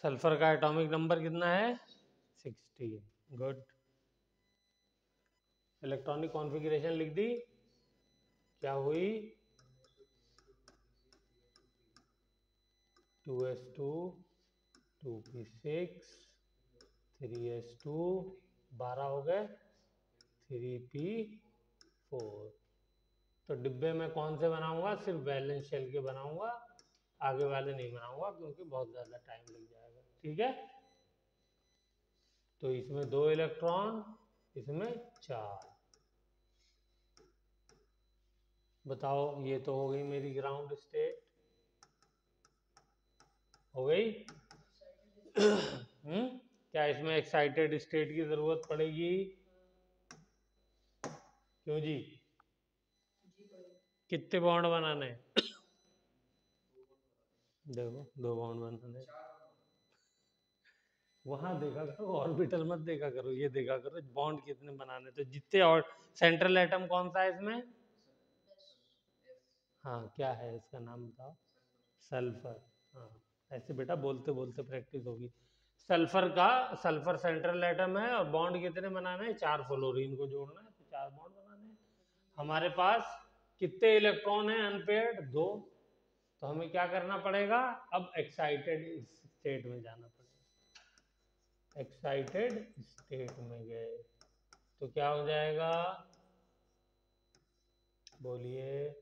सल्फर का एटॉमिक नंबर कितना है 60। गुड। इलेक्ट्रॉनिक कॉन्फ़िगरेशन लिख दी, क्या हुई 2s2 2p6 3s2 12 हो गए 3p4। तो डिब्बे में कौन से बनाऊंगा, सिर्फ वैलेंस शेल के बनाऊंगा, आगे वाले नहीं बनाऊंगा क्योंकि बहुत ज्यादा टाइम लग जाएगा। ठीक है, तो इसमें 2 इलेक्ट्रॉन, इसमें 4। बताओ, ये तो हो गई मेरी ग्राउंड स्टेट, हो गई। क्या इसमें एक्साइटेड स्टेट की जरूरत पड़ेगी? क्यों जी, कितने बॉन्ड बनाने? देखो 2 बॉन्ड बनाने। वहां देखा करो, ऑर्बिटल मत देखा करो, ये देखा करो बॉन्ड कितने बनाने। तो जितने, और सेंट्रल एटम कौन सा है इसमें? हाँ, क्या है इसका नाम बताओ? सल्फर। हाँ, ऐसे बेटा बोलते बोलते प्रैक्टिस होगी। सल्फर का, सल्फर सेंट्रल एटम है और बॉन्ड कितने बनाने हैं? 4 फ्लोरीन को जोड़ना है तो 4 बॉन्ड बनाने हैं। हमारे पास कितने इलेक्ट्रॉन हैं अनपेयर्ड? 2। तो हमें क्या करना पड़ेगा, अब एक्साइटेड स्टेट में जाना पड़ेगा। एक्साइटेड स्टेट में गए तो क्या हो जाएगा, बोलिए।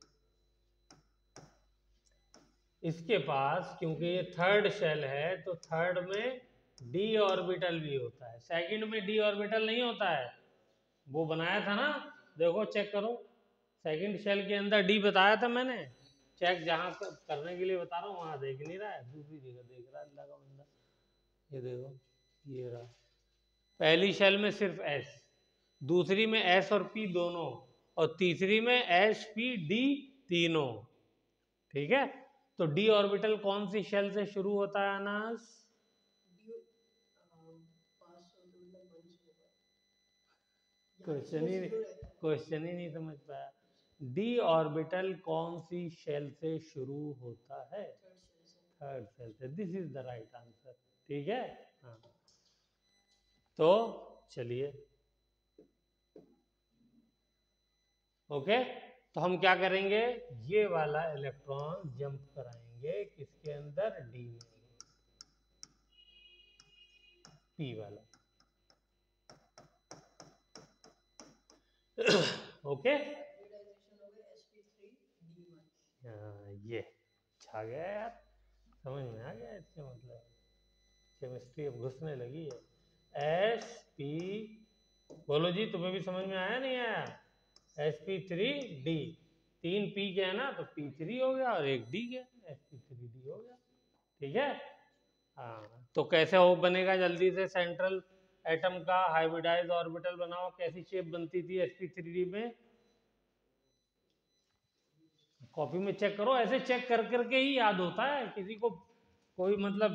इसके पास क्योंकि ये थर्ड शेल है तो थर्ड में डी ऑर्बिटल भी होता है, सेकंड में डी ऑर्बिटल नहीं होता है। वो बनाया था ना, देखो चेक करो, सेकंड शेल के अंदर डी बताया था मैंने। चेक जहां करने के लिए बता रहा हूँ वहां देख नहीं रहा है, दूसरी जगह देख रहा है अल्लाह का बंदा। ये देखो, ये रहा, पहली शेल में सिर्फ एस, दूसरी में एस और पी दोनों, और तीसरी में एस पी डी तीनों। ठीक है, तो डी ऑर्बिटल कौन सी शेल से शुरू होता है अनास? क्वेश्चन ही नहीं समझ पाया। डी ऑर्बिटल कौन सी शेल से शुरू होता है? थर्ड शेल से। This is the right answer. ठीक है, हाँ। तो चलिए, ओके, तो हम क्या करेंगे, ये वाला इलेक्ट्रॉन जंप कराएंगे किसके अंदर? डी में, पी वाला। ओके, ये छा गया यार, समझ में आ गया इसका मतलब, केमिस्ट्री अब घुसने लगी है। एस पी, बोलो जी, तुम्हें भी समझ में आया नहीं आया? sp3d, 3 पी के है ना, तो p3 हो गया और 1 डी के, sp3d हो गया। ठीक है, हाँ। तो कैसे हो बनेगा जल्दी से, सेंट्रल एटम का हाइब्रिडाइज ऑर्बिटल बनाओ। कैसी शेप बनती थी sp3d में? कॉपी में चेक करो, ऐसे चेक कर करके ही याद होता है किसी को, कोई मतलब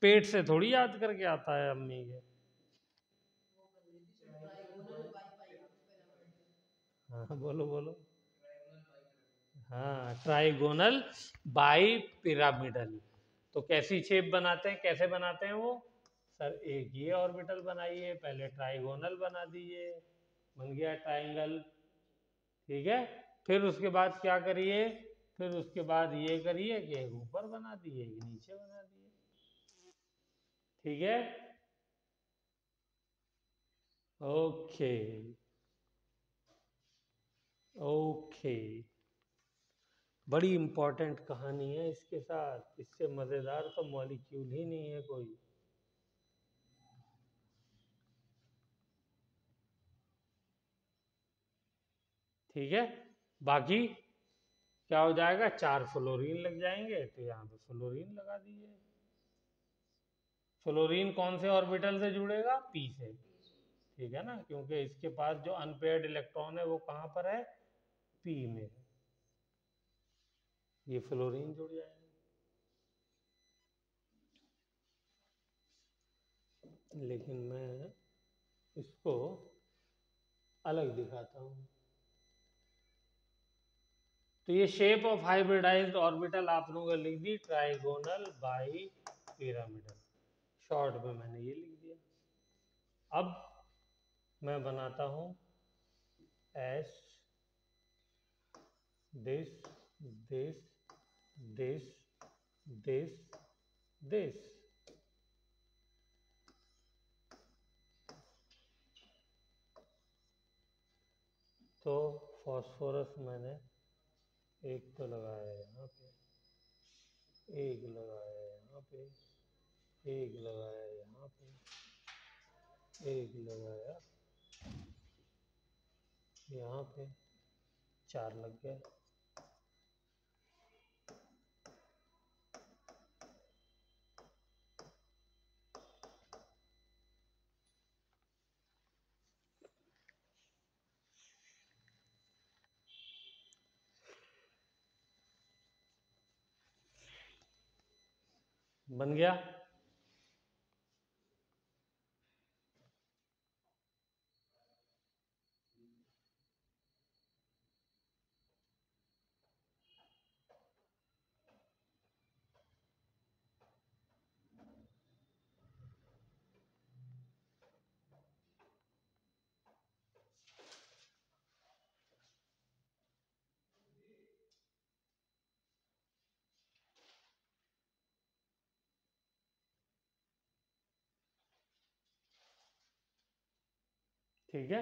पेट से थोड़ी याद करके आता है अम्मी के। हाँ बोलो बोलो। हाँ, ट्राइगोनल बाई पिरामिडल। तो कैसी शेप बनाते हैं, कैसे बनाते हैं वो? सर एक ये ऑर्बिटल बनाइए, पहले ट्राइगोनल बना दीजिए, बन गया ट्राइंगल। ठीक है, फिर उसके बाद क्या करिए, फिर उसके बाद ये करिए कि एक ऊपर बना दिए, एक नीचे बना दिए। ठीक है, ओके ओके। बड़ी इंपॉर्टेंट कहानी है इसके साथ, इससे मजेदार तो मॉलिक्यूल ही नहीं है कोई। ठीक है, बाकी क्या हो जाएगा, 4 फ्लोरीन लग जाएंगे, तो यहाँ पे फ्लोरीन लगा दीजिए। फ्लोरीन कौन से ऑर्बिटल से जुड़ेगा? पी से। ठीक है ना, क्योंकि इसके पास जो अनपेयर्ड इलेक्ट्रॉन है वो कहाँ पर है? पी में। ये फ्लोरीन जुड़ जाएगा। लेकिन मैं इसको अलग दिखाता हूँ। तो ये शेप ऑफ हाइब्रिडाइज्ड ऑर्बिटल आप लोगों ने लिख दी, ट्राइगोनल बाई पिरामिडल, शॉर्ट में मैंने ये लिख दिया। अब मैं बनाता हूँ S this this this this this. तो फॉस्फोरस मैंने एक तो लगाया यहाँ पे, एक लगाया यहाँ पे, एक लगाया यहाँ पे, एक लगाया यहाँ पे, 4 लग गए। बन गया। ठीक है,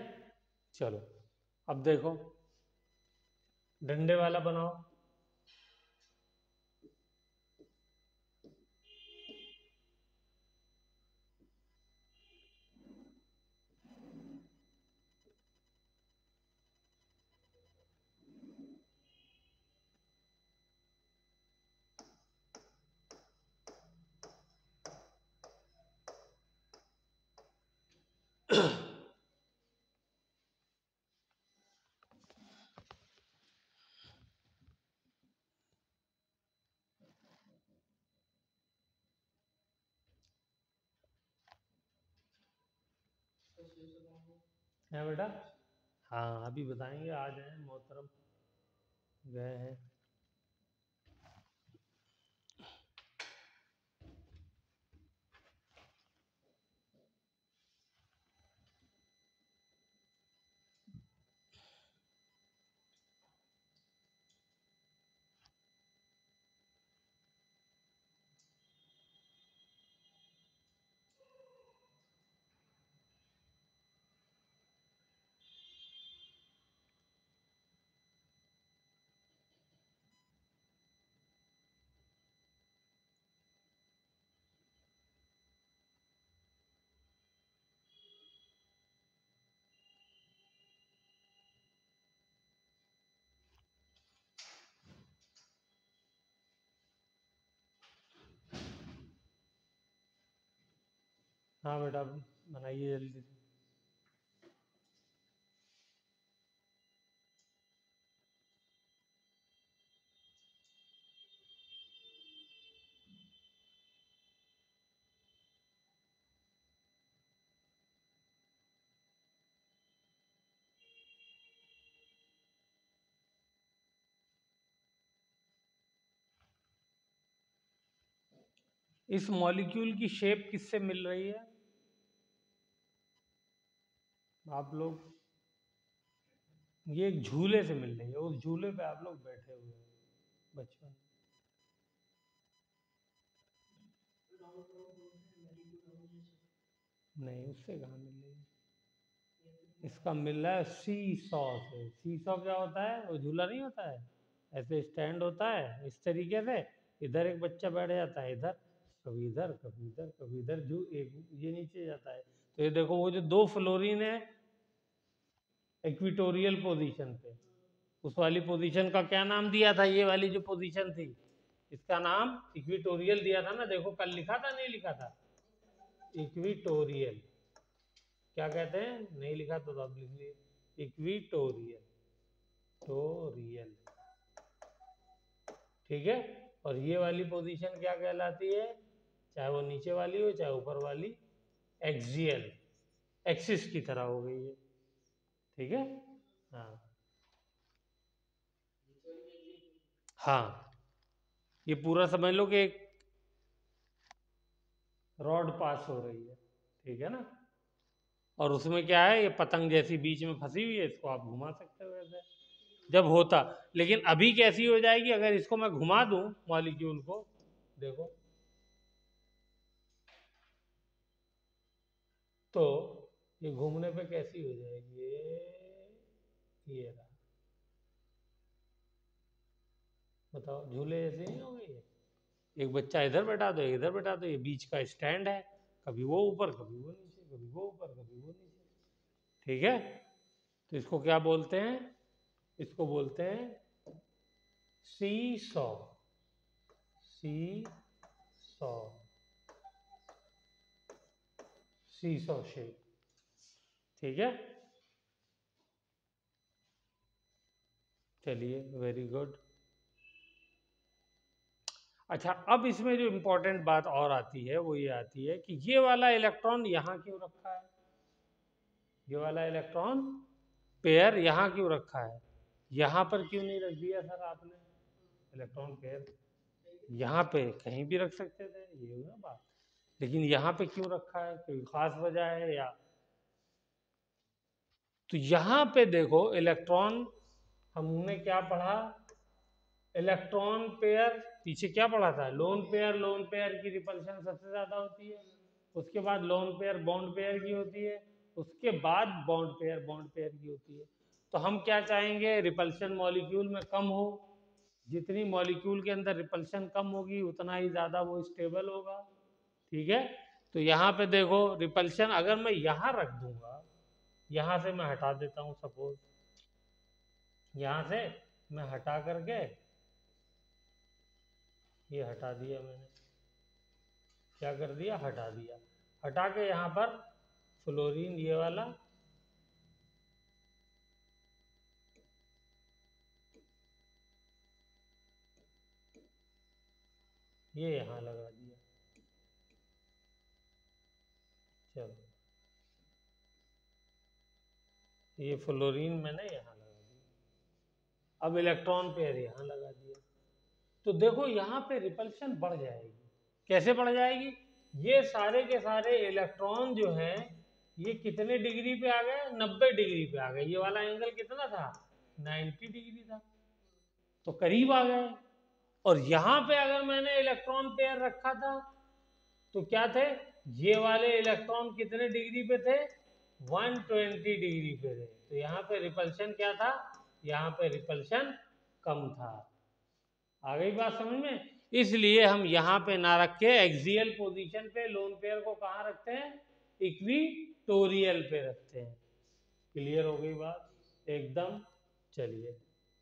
चलो अब देखो डंडे वाला बनाओ। है बेटा? हाँ अभी बताएंगे, आ जाए मोहतरम, गए हैं। हाँ बेटा बनाइए जल्दी से। इस मॉलिक्यूल की शेप किससे मिल रही है आप लोग? ये एक झूले से मिल रही है, उस झूले पे आप लोग बैठे हुए हैं बचपन में। नहीं, उससे कहाँ मिल रही है, इसका मिल रहा है सी सॉ से। सी सॉ क्या होता है? वो झूला नहीं होता है, ऐसे स्टैंड होता है इस तरीके से, इधर एक बच्चा बैठ जाता है, इधर कभी इधर कभी इधर कभी इधर, जो एक ये नीचे जाता है। तो ये देखो वो जो 2 फ्लोरीन है इक्विटोरियल पोजीशन पे, उस वाली पोजीशन का क्या नाम दिया था? ये वाली जो पोजीशन थी इसका नाम इक्विटोरियल दिया था ना। देखो कल लिखा था नहीं लिखा था? इक्विटोरियल। क्या कहते हैं? नहीं लिखा तो अब लिख लिए, इक्विटोरियल, टोरियल। ठीक है, और ये वाली पोजीशन क्या कहलाती है? चाहे वो नीचे वाली हो चाहे ऊपर वाली, एक्सियल, एक्सिस की तरह हो गई है। ठीक है, हाँ हाँ, ये पूरा समझ लो कि एक रॉड पास हो रही है, ठीक है ना। और उसमें क्या है, ये पतंग जैसी बीच में फंसी हुई है, इसको आप घुमा सकते हो ऐसे जब होता। लेकिन अभी कैसी हो जाएगी, अगर इसको मैं घुमा दूं मॉलिक्यूल को, देखो तो ये घूमने पे कैसी हो जाएगी, ये रहा, बताओ झूले जैसे नहीं होंगे ये। एक बच्चा इधर बैठा दो, इधर बैठा दो, ये बीच का स्टैंड है, कभी वो ऊपर कभी वो नीचे, कभी वो ऊपर कभी वो नीचे, ठीक है। तो इसको क्या बोलते हैं, इसको बोलते हैं सी सॉ, सी सॉ, सी सॉ शेप, ठीक है। चलिए वेरी गुड। अच्छा, अब इसमें जो इम्पोर्टेंट बात और आती है वो ये आती है कि ये वाला इलेक्ट्रॉन यहाँ क्यों रखा है, ये वाला इलेक्ट्रॉन पेयर यहाँ क्यों रखा है, यहाँ पर क्यों नहीं रख दिया सर आपने इलेक्ट्रॉन पेयर, यहाँ पे कहीं भी रख सकते थे, ये हुई ना बात। लेकिन यहाँ पे क्यों रखा है, कोई खास वजह है या, तो यहाँ पे देखो इलेक्ट्रॉन, हमने क्या पढ़ा, इलेक्ट्रॉन पेयर, पीछे क्या पढ़ा था, लोन पेयर की रिपल्शन सबसे ज्यादा होती है, उसके बाद लोन पेयर बॉन्ड पेयर की होती है, उसके बाद बॉन्ड पेयर की होती है। तो हम क्या चाहेंगे, रिपल्शन मॉलिक्यूल में कम हो, जितनी मॉलिक्यूल के अंदर रिपल्शन कम होगी उतना ही ज्यादा वो स्टेबल होगा, ठीक है। तो यहाँ पे देखो रिपल्शन अगर मैं यहाँ रख दूंगा, यहाँ से मैं हटा देता हूँ सपोज, यहाँ से मैं हटा करके, ये हटा दिया मैंने, क्या कर दिया, हटा दिया, हटा के यहाँ पर फ्लोरीन ये वाला, ये यहाँ लगा दिया, चलो ये फ्लोरीन मैंने यहाँ लगा दिया, अब इलेक्ट्रॉन पेयर यहाँ लगा दिया, तो देखो यहाँ पे रिपल्शन बढ़ जाएगी, कैसे बढ़ जाएगी, ये सारे के सारे इलेक्ट्रॉन जो हैं ये कितने डिग्री पे आ गए, 90 डिग्री पे आ गए, ये वाला एंगल कितना था, 90 डिग्री था, तो करीब आ गए। और यहाँ पे अगर मैंने इलेक्ट्रॉन पेयर रखा था तो क्या थे, ये वाले इलेक्ट्रॉन कितने डिग्री पे थे, 120 डिग्री पे थे, तो यहाँ पे रिपल्शन क्या था, यहाँ पे रिपल्शन कम था। आ गई बात समझ में, इसलिए हम यहाँ पे ना रख के एक्सियल पोजीशन पे लोन पेयर को कहाँ रखते हैं, इक्विटोरियल पे रखते हैं। क्लियर हो गई बात एकदम। चलिए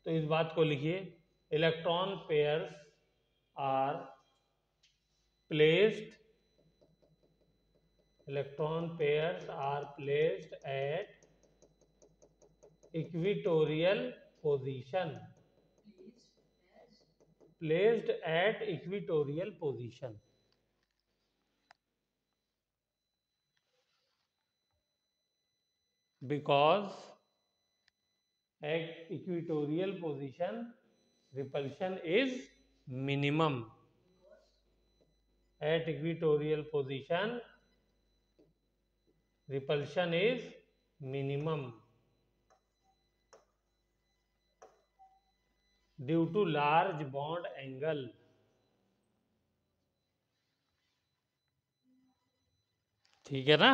तो इस बात को लिखिए, electron pairs are placed, electron pairs are placed at equatorial position, placed at equatorial position, because at equatorial position repulsion is minimum, at equatorial position repulsion is minimum due to large bond angle, ठीक है ना,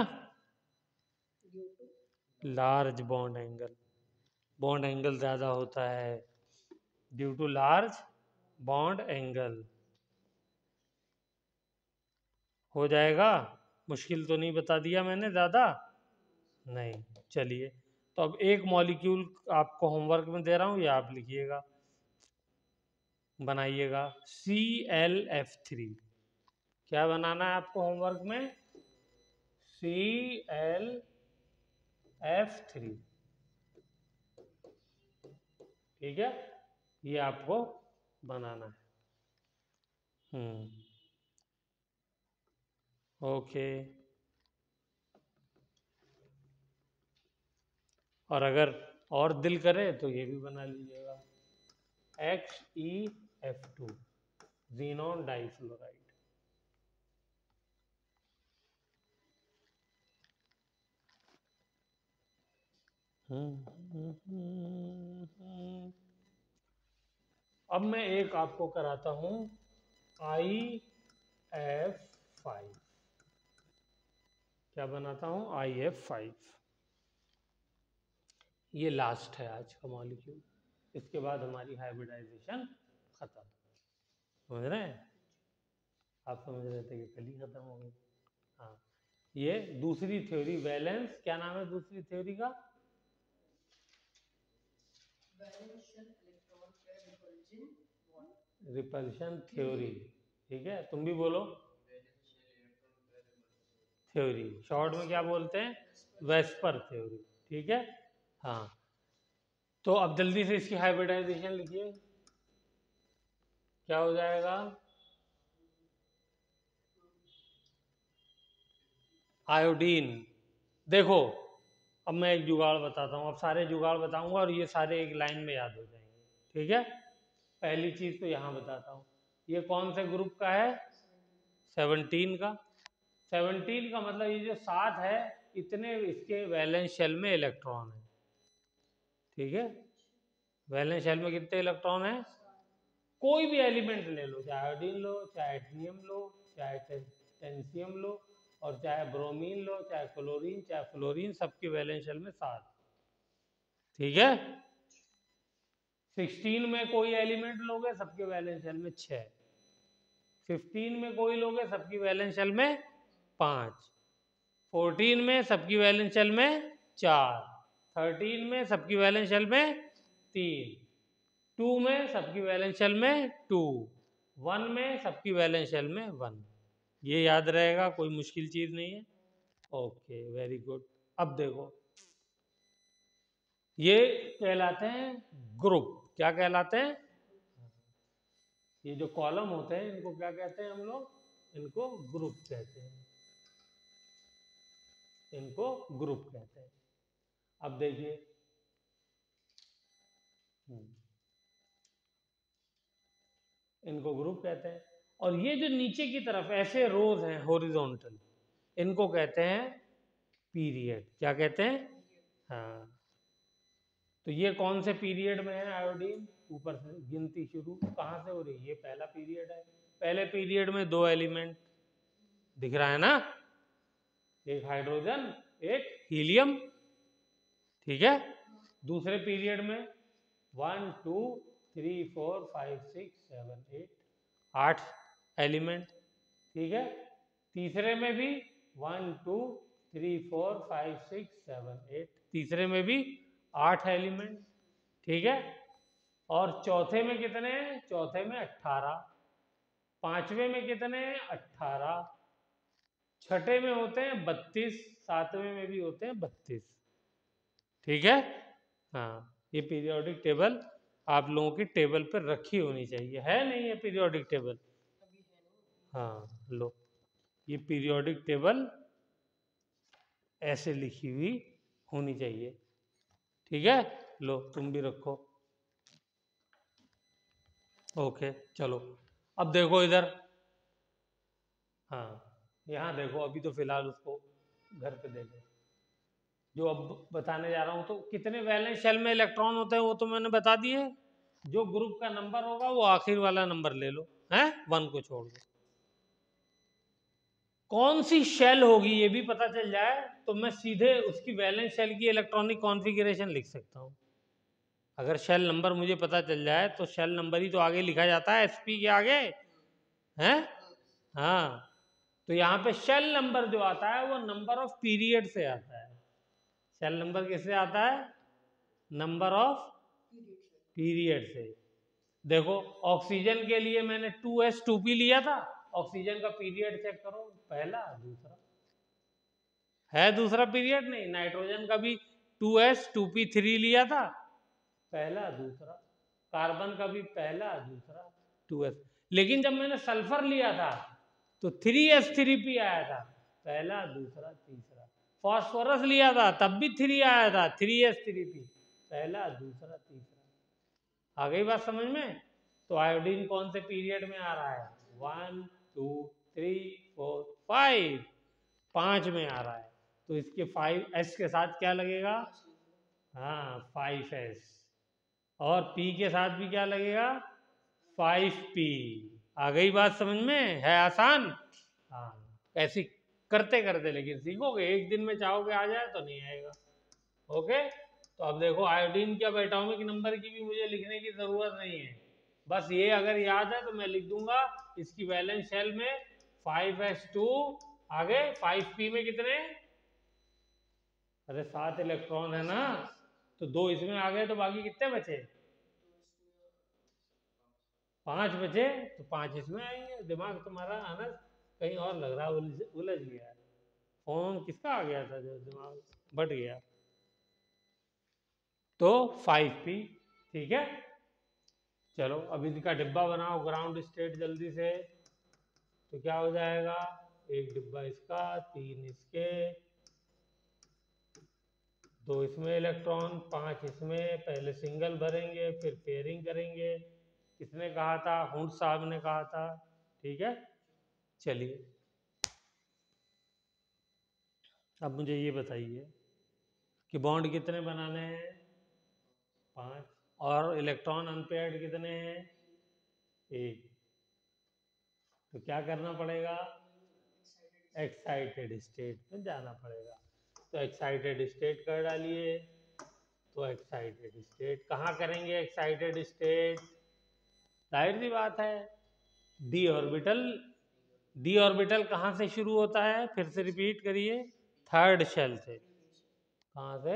लार्ज बॉन्ड एंगल ज्यादा होता है, due to large bond angle. हो जाएगा, मुश्किल तो नहीं बता दिया मैंने ज़्यादा, नहीं। चलिए तो अब एक मॉलिक्यूल आपको होमवर्क में दे रहा हूँ, ये आप लिखिएगा, बनाइएगा, ClF3। क्या बनाना है आपको होमवर्क में, ClF3, ठीक है, ये आपको बनाना है। ओके। और अगर और दिल करे तो ये भी बना लीजिएगा, XeF2, xenon डाइफ्लोराइड। अब मैं एक आपको कराता हूं IF5। क्या बनाता हूं? IF5। ये लास्ट है आज का मॉलिक्यूल। इसके बाद हमारी हाइब्रिडाइजेशन खत्म। समझ रहे हैं? आप समझ रहे थे कि कल ही खत्म हो गई। हाँ, ये दूसरी थ्योरी वैलेंस, क्या नाम है दूसरी थ्योरी का? Repulsion theory. ठीक है, तुम भी बोलो। थ्योरी शॉर्ट में क्या बोलते हैं? VSEPR theory. ठीक है, हाँ। तो अब जल्दी से इसकी हाइब्रिडाइजेशन लिखिए। क्या हो जाएगा? आयोडीन। देखो, अब मैं एक जुगाड़ बताता हूँ। अब सारे जुगाड़ बताऊंगा और ये सारे एक लाइन में याद हो जाएंगे। ठीक है, पहली चीज तो यहाँ बताता हूँ। ये कौन से ग्रुप का है? 17 का। 17 का मतलब ये जो 7 है, इतने इसके वैलेंस शेल में इलेक्ट्रॉन है। ठीक है, वैलेंस शेल में कितने इलेक्ट्रॉन है? कोई भी एलिमेंट ले लो, चाहे आयोडीन लो, चाहे एटनियम लो, चाहे टेंसियम लो, और चाहे ब्रोमीन लो, चाहे क्लोरीन, चाहे फ्लोरीन, सबके वैलेंस शेल में 7। ठीक है, 16 में कोई एलिमेंट लोगे, सबके वैलेंस शेल में 6। 15 में कोई लोगे, सबकी वैलेंस शेल में 5। 14 में सबकी वैलेंस शेल में 4। 13 में सबकी वैलेंस शेल में 3। 2 में सबकी वैलेंस शेल में 2। 1 में सबकी वैलेंस शेल में 1। ये याद रहेगा, कोई मुश्किल चीज नहीं है। Okay, very good. अब देखो, ये कहलाते हैं ग्रुप। क्या कहलाते हैं? ये जो कॉलम होते हैं, इनको क्या कहते हैं हम लोग? इनको ग्रुप कहते हैं। इनको ग्रुप कहते हैं। अब देखिए, इनको ग्रुप कहते हैं। और ये जो नीचे की तरफ ऐसे रोज हैं हॉरिजॉन्टल, इनको कहते हैं पीरियड। क्या कहते हैं? हाँ, तो ये कौन से पीरियड में है आयोडीन? ऊपर से गिनती शुरू कहाँ से हो रही है? ये पहला पीरियड है। पहले पीरियड में 2 एलिमेंट दिख रहा है ना, एक हाइड्रोजन, एक हीलियम। ठीक है, दूसरे पीरियड में 1 2 3 4 5 6 7 8, 8 एलिमेंट। ठीक है, तीसरे में भी 1 2 3 4 5 6 7 8, तीसरे में भी 8 एलिमेंट। ठीक है, और चौथे में कितने हैं? चौथे में 18। पांचवे में कितने हैं? 18। छठे में होते हैं 32। सातवें में भी होते हैं 32। ठीक है, हाँ। ये पीरियोडिक टेबल आप लोगों की टेबल पर रखी होनी चाहिए। है नहीं है पीरियोडिक टेबल? हाँ, लो, ये पीरियोडिक टेबल ऐसे लिखी हुई होनी चाहिए। ठीक है, लो तुम भी रखो। ओके, चलो अब देखो इधर। हाँ, यहाँ देखो, अभी तो फिलहाल उसको घर पे देखो। जो अब बताने जा रहा हूँ, तो कितने वैलेंस शेल में इलेक्ट्रॉन होते हैं वो तो मैंने बता दिए। जो ग्रुप का नंबर होगा वो आखिर वाला नंबर ले लो, है 1 को छोड़ दो। कौन सी शेल होगी ये भी पता चल जाए तो मैं सीधे उसकी वैलेंस शेल की इलेक्ट्रॉनिक कॉन्फ़िगरेशन लिख सकता हूँ। अगर शेल नंबर मुझे पता चल जाए तो शेल नंबर ही तो आगे लिखा जाता है, sp के आगे, है? हाँ, तो यहाँ पे शेल नंबर जो आता है वो नंबर ऑफ पीरियड से आता है। शेल नंबर किससे आता है? नंबर ऑफ पीरियड से। देखो, ऑक्सीजन के लिए मैंने 2s2p लिया था। ऑक्सीजन का पीरियड चेक करो, पहला दूसरा। है दूसरा पीरियड? नहीं। नाइट्रोजन का भी 2s2p3 लिया था, पहला दूसरा। कार्बन का भी पहला दूसरा 2s। लेकिन जब मैंने सल्फर लिया था तो 3s3p आया था, पहला दूसरा तीसरा। फास्फोरस लिया था तब भी 3 आया था, 3s3p, पहला दूसरा तीसरा। आ गई बात समझ में? तो आयोडीन कौन से पीरियड में आ रहा है? 1 2 3 4 5, 5 में आ रहा है। तो इसके 5s के साथ क्या लगेगा? हाँ 5s, और P के साथ भी क्या लगेगा 5p। आ गई बात समझ में? है आसान। हाँ, ऐसी करते करते लेकिन सीखोगे, एक दिन में चाहोगे आ जाए तो नहीं आएगा। ओके, तो अब देखो आयोडीन के अब एटॉमिक नंबर की भी मुझे लिखने की जरूरत नहीं है, बस ये अगर याद है तो मैं लिख दूंगा इसकी वैलेंस शेल में 5s2, आगे 5p में कितने, अरे 7 इलेक्ट्रॉन है ना, तो 2 इसमें आ गए तो बाकी कितने बचे, 5 बचे, तो 5 इसमें आएंगे। दिमाग तुम्हारा आनस कहीं और लग रहा है, उलझ गया। फोन किसका आ गया था जो दिमाग बट गया। तो 5p, ठीक है। चलो अब इसका डिब्बा बनाओ ग्राउंड स्टेट जल्दी से। तो क्या हो जाएगा, एक डिब्बा इसका, 3 इसके, 2 इसमें इलेक्ट्रॉन, 5 इसमें। पहले सिंगल भरेंगे फिर पेयरिंग करेंगे, किसने कहा था, हुंड साहब ने कहा था, ठीक है। चलिए अब मुझे ये बताइए कि बॉन्ड कितने बनाने हैं, 5, और इलेक्ट्रॉन अनपेयर्ड कितने हैं, 1। तो क्या करना पड़ेगा, एक्साइटेड स्टेट में जाना पड़ेगा। तो एक्साइटेड स्टेट कर डालिए। तो एक्साइटेड स्टेट कहाँ करेंगे, एक्साइटेड स्टेट, जाहिर सी बात है डी ऑर्बिटल। डी ऑर्बिटल कहाँ से शुरू होता है, फिर से रिपीट करिए, थर्ड शेल से। कहाँ से,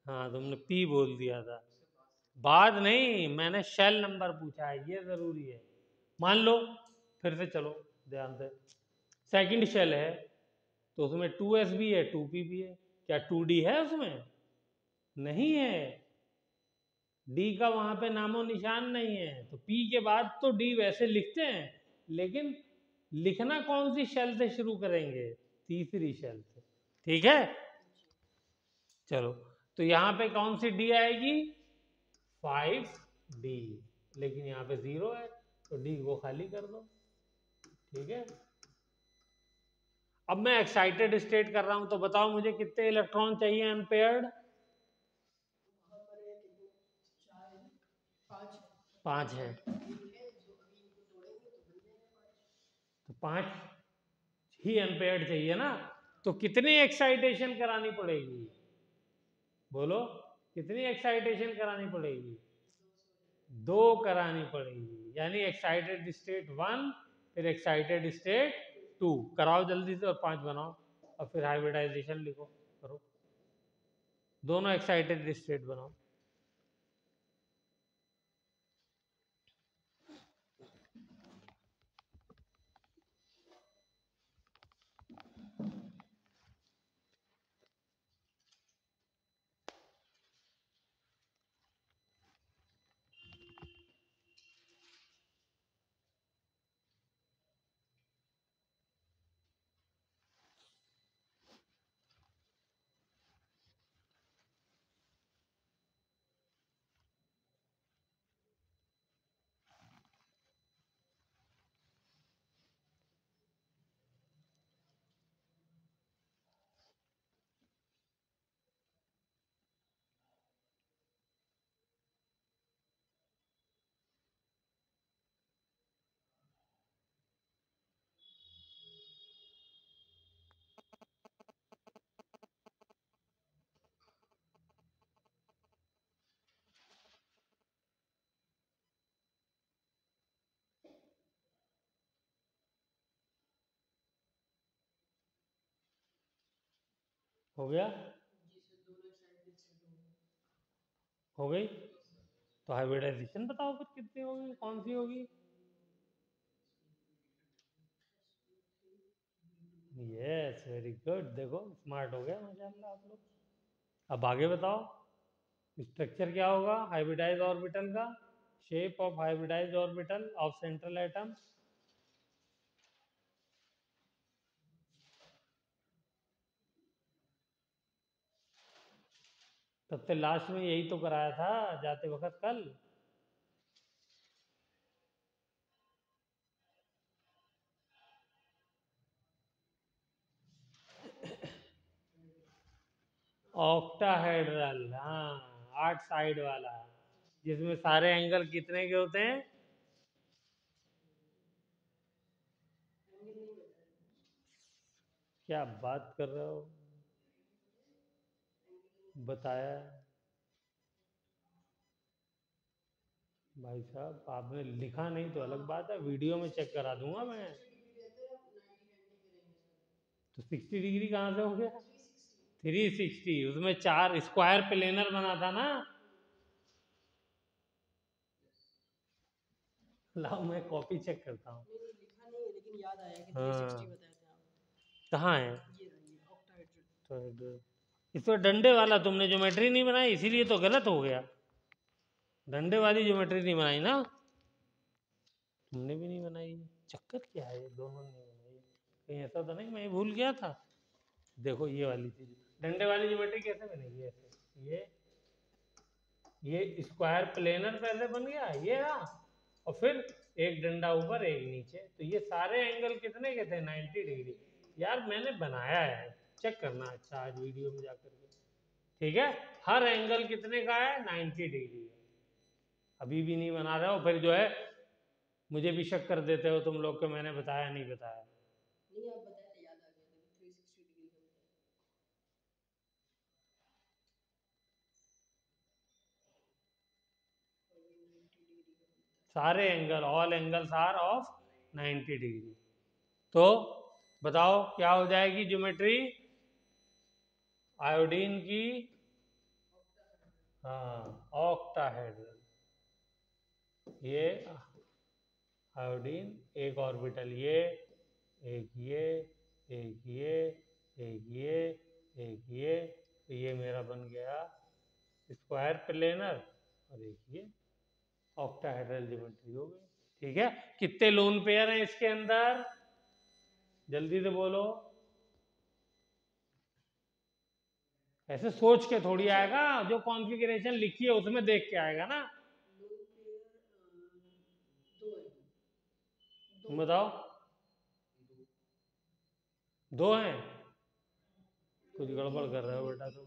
हाँ तुमने पी बोल दिया था, बाद नहीं, मैंने शेल नंबर पूछा है, ये जरूरी है। मान लो, फिर से चलो ध्यान से, सेकंड शेल है तो उसमें 2s भी है 2p भी है, क्या 2d है उसमें, नहीं है, डी का वहां पे नामो निशान नहीं है। तो पी के बाद तो डी वैसे लिखते हैं, लेकिन लिखना कौन सी शेल से शुरू करेंगे, तीसरी शेल से, ठीक है। चलो, तो यहाँ पे कौन सी डी आएगी, 5d, लेकिन यहाँ पे 0 है तो डी को खाली कर दो, ठीक है। अब मैं एक्साइटेड स्टेट कर रहा हूं, तो बताओ मुझे कितने इलेक्ट्रॉन चाहिए अनपेयर्ड, 5 है, तो 5 ही अनपेयर्ड चाहिए ना। तो कितनी एक्साइटेशन करानी पड़ेगी, बोलो, कितनी एक्साइटेशन करानी पड़ेगी, 2 करानी पड़ेगी, यानी एक्साइटेड स्टेट 1 फिर एक्साइटेड स्टेट 2 कराओ जल्दी से, और 5 बनाओ, और फिर हाइब्रिडाइजेशन लिखो, करो, दोनों एक्साइटेड स्टेट बनाओ। हो गया, हो गई। तो हाइब्रिडाइजेशन बताओ फिर कितनी होगी, कौन सी होगी, यस वेरी गुड, देखो स्मार्ट हो गया माशाल्लाह आप लोग। अब आगे बताओ स्ट्रक्चर क्या होगा हाइब्रिडाइज ऑर्बिटल का, shape of hybridize orbital of central atom. सबसे लास्ट में यही तो कराया था जाते वक्त कल। ऑक्टाहेड्रल, हाँ 8 साइड वाला, जिसमें सारे एंगल कितने के होते हैं? क्या बात कर रहे हो, बताया भाई साहब, आपने लिखा नहीं तो अलग बात है, वीडियो में चेक करा दूंगा मैं। तो 60 डिग्री कहाँ से हो गया? 360, उसमें 4 स्क्वायर प्लेनर बना था ना। लाओ मैं कॉपी चेक करता हूँ। लिखा नहीं है लेकिन याद आया कि हाँ 360 बताए थे आप। कहाँ है? ये रही ऑक्टाहेड्रल। तो इसमें डंडे वाला तुमने ज्योमेट्री नहीं बनाई, इसीलिए तो गलत हो गया। डंडे वाली ज्योमेट्री नहीं बनाई ना तुमने, भी नहीं बनाई। चक्कर क्या है, ये दोनों नहीं बनाई, कहीं ऐसा तो नहीं मैं भूल गया था। देखो ये वाली चीज, डंडे वाली ज्योमेट्री कैसे बनेगी? ऐसे ये स्क्वायर प्लेनर पहले बन गया, ये रहा, और फिर एक डंडा ऊपर एक नीचे, तो ये सारे एंगल कितने के थे? 90 डिग्री। यार मैंने बनाया है, चेक करना अच्छा आज वीडियो में जाकर के, ठीक है? हर एंगल कितने का है? 90 डिग्री है। अभी भी नहीं बना रहे हो, फिर जो है मुझे भी शक कर देते हो तुम लोग, के मैंने बताया नहीं बताया। नहीं आप बताए थे, याद आ गया था कि 360 डिग्री का बताया। सारे angle, all angles are of 90 degree. तो बताओ क्या हो जाएगी ज्योमेट्री आयोडीन की? हाँ ऑक्टाहेड्रल। ये आयोडीन, एक ऑर्बिटल ये, एक ये, एक ये, एक ये, एक ये, तो ये मेरा बन गया स्क्वायर प्लेनर, और एक ये ऑक्टाहेड्रल ज्योमेट्री हो गई। ठीक है, कितने लोन पेयर हैं इसके अंदर? जल्दी से बोलो। ऐसे सोच के थोड़ी आएगा, जो कॉन्फ़िगरेशन लिखी है उसमें देख के आएगा ना। तुम बताओ। 2 हैं? कुछ गड़बड़ कर रहे हो बेटा तुम।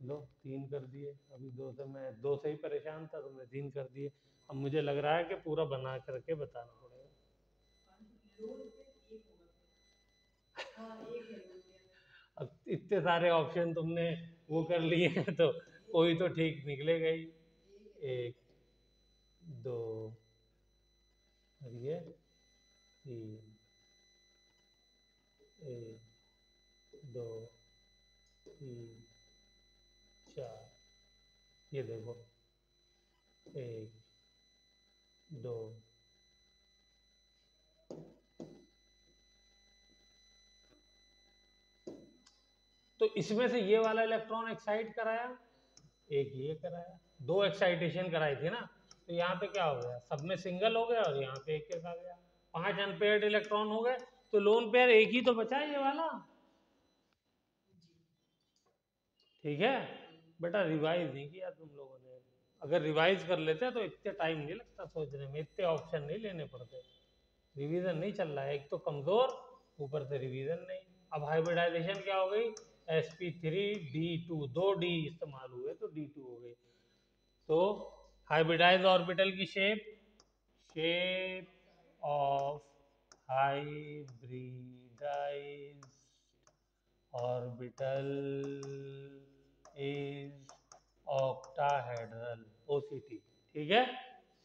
लो 3 कर दिए, अभी 2 से मैं 2 से ही परेशान था, तुमने 3 कर दिए। अब मुझे लग रहा है कि पूरा बना करके बताना पड़ेगा। अब इतने सारे ऑप्शन तुमने वो कर लिए हैं तो कोई तो ठीक निकलेगा ही। 1 2 और ये 3, 1 2 3 4, ये देखो 1 2 तो इसमें से ये वाला इलेक्ट्रॉन एक्साइट कराया, एक ये कराया, 2 एक्साइटेशन कराई थी ना, तो यहाँ पे क्या हो गया? सब में सिंगल हो गया और यहाँ पे एक एक आ गया, 5 अनपेयर्ड इलेक्ट्रॉन हो गए, तो लोन पेयर एक ही तो बचा है, ये वाला। ठीक है बेटा, रिवाइज नहीं किया तुम लोगों ने। अगर रिवाइज कर लेते तो इतने टाइम नहीं लगता सोचने में, इतने ऑप्शन नहीं लेने पड़ते। रिवीजन नहीं चल रहा है, एक तो कमजोर, ऊपर से रिवीजन नहीं। अब हाइब्रिडाइजेशन क्या हो गई? sp3d2, 2 डी इस्तेमाल हुए तो d2 हो गई। तो हाइब्रिडाइज ऑर्बिटल की shape, shape of hybridize orbital is octahedral, OCT। ठीक है,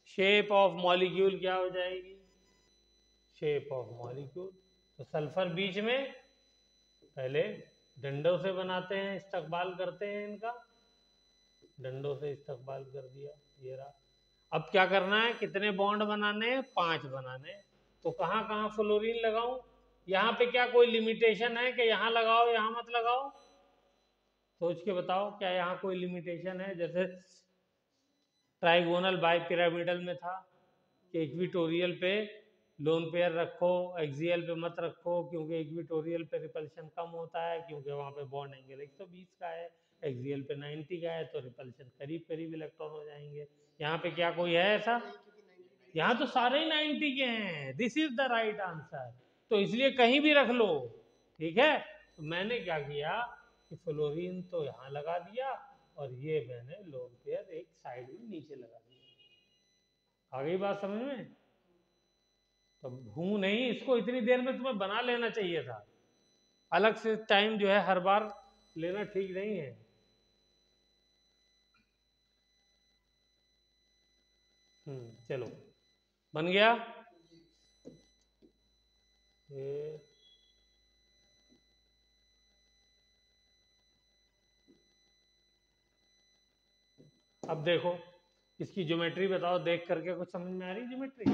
शेप ऑफ मॉलिक्यूल क्या हो जाएगी? शेप ऑफ मॉलिक्यूल, तो सल्फर बीच में पहले डंडों से बनाते हैं, इस्तकबाल करते हैं इनका, डंडों से इस्तकबाल कर दिया, ये रहा। अब क्या करना है? कितने बॉन्ड बनाने हैं? 5 बनाने हैं। तो कहाँ कहाँ फ्लोरीन लगाऊं? यहाँ पे क्या कोई लिमिटेशन है कि यहाँ लगाओ यहाँ मत लगाओ? सोच के बताओ, क्या यहाँ कोई लिमिटेशन है? जैसे ट्राइगोनल बाई पिरामिडल में था कि इक्विटोरियल पे लोन पेयर रखो, एक्सियल पे मत रखो, क्योंकि इक्विटोरियल पे रिपल्शन कम होता है, क्योंकि वहाँ पे बॉन्ड एंगल 120 का है, एक्सियल पे 90 का है, तो रिपल्शन करीब करीब इलेक्ट्रॉन हो जाएंगे। यहाँ पे क्या कोई है ऐसा? यहाँ तो सारे ही 90 के हैं, this is the right answer, तो इसलिए कहीं भी रख लो। ठीक है, तो मैंने क्या किया कि फ्लोरीन तो यहाँ लगा दिया और ये मैंने लोन पेयर एक साइड में नीचे लगा दिया। आ गई बात समझ में? तो हूं नहीं, इसको इतनी देर में तुम्हें बना लेना चाहिए था। अलग से टाइम जो है हर बार लेना ठीक नहीं है। चलो बन गया ये। अब देखो इसकी ज्योमेट्री बताओ, देख करके कुछ समझ में आ रही ज्योमेट्री?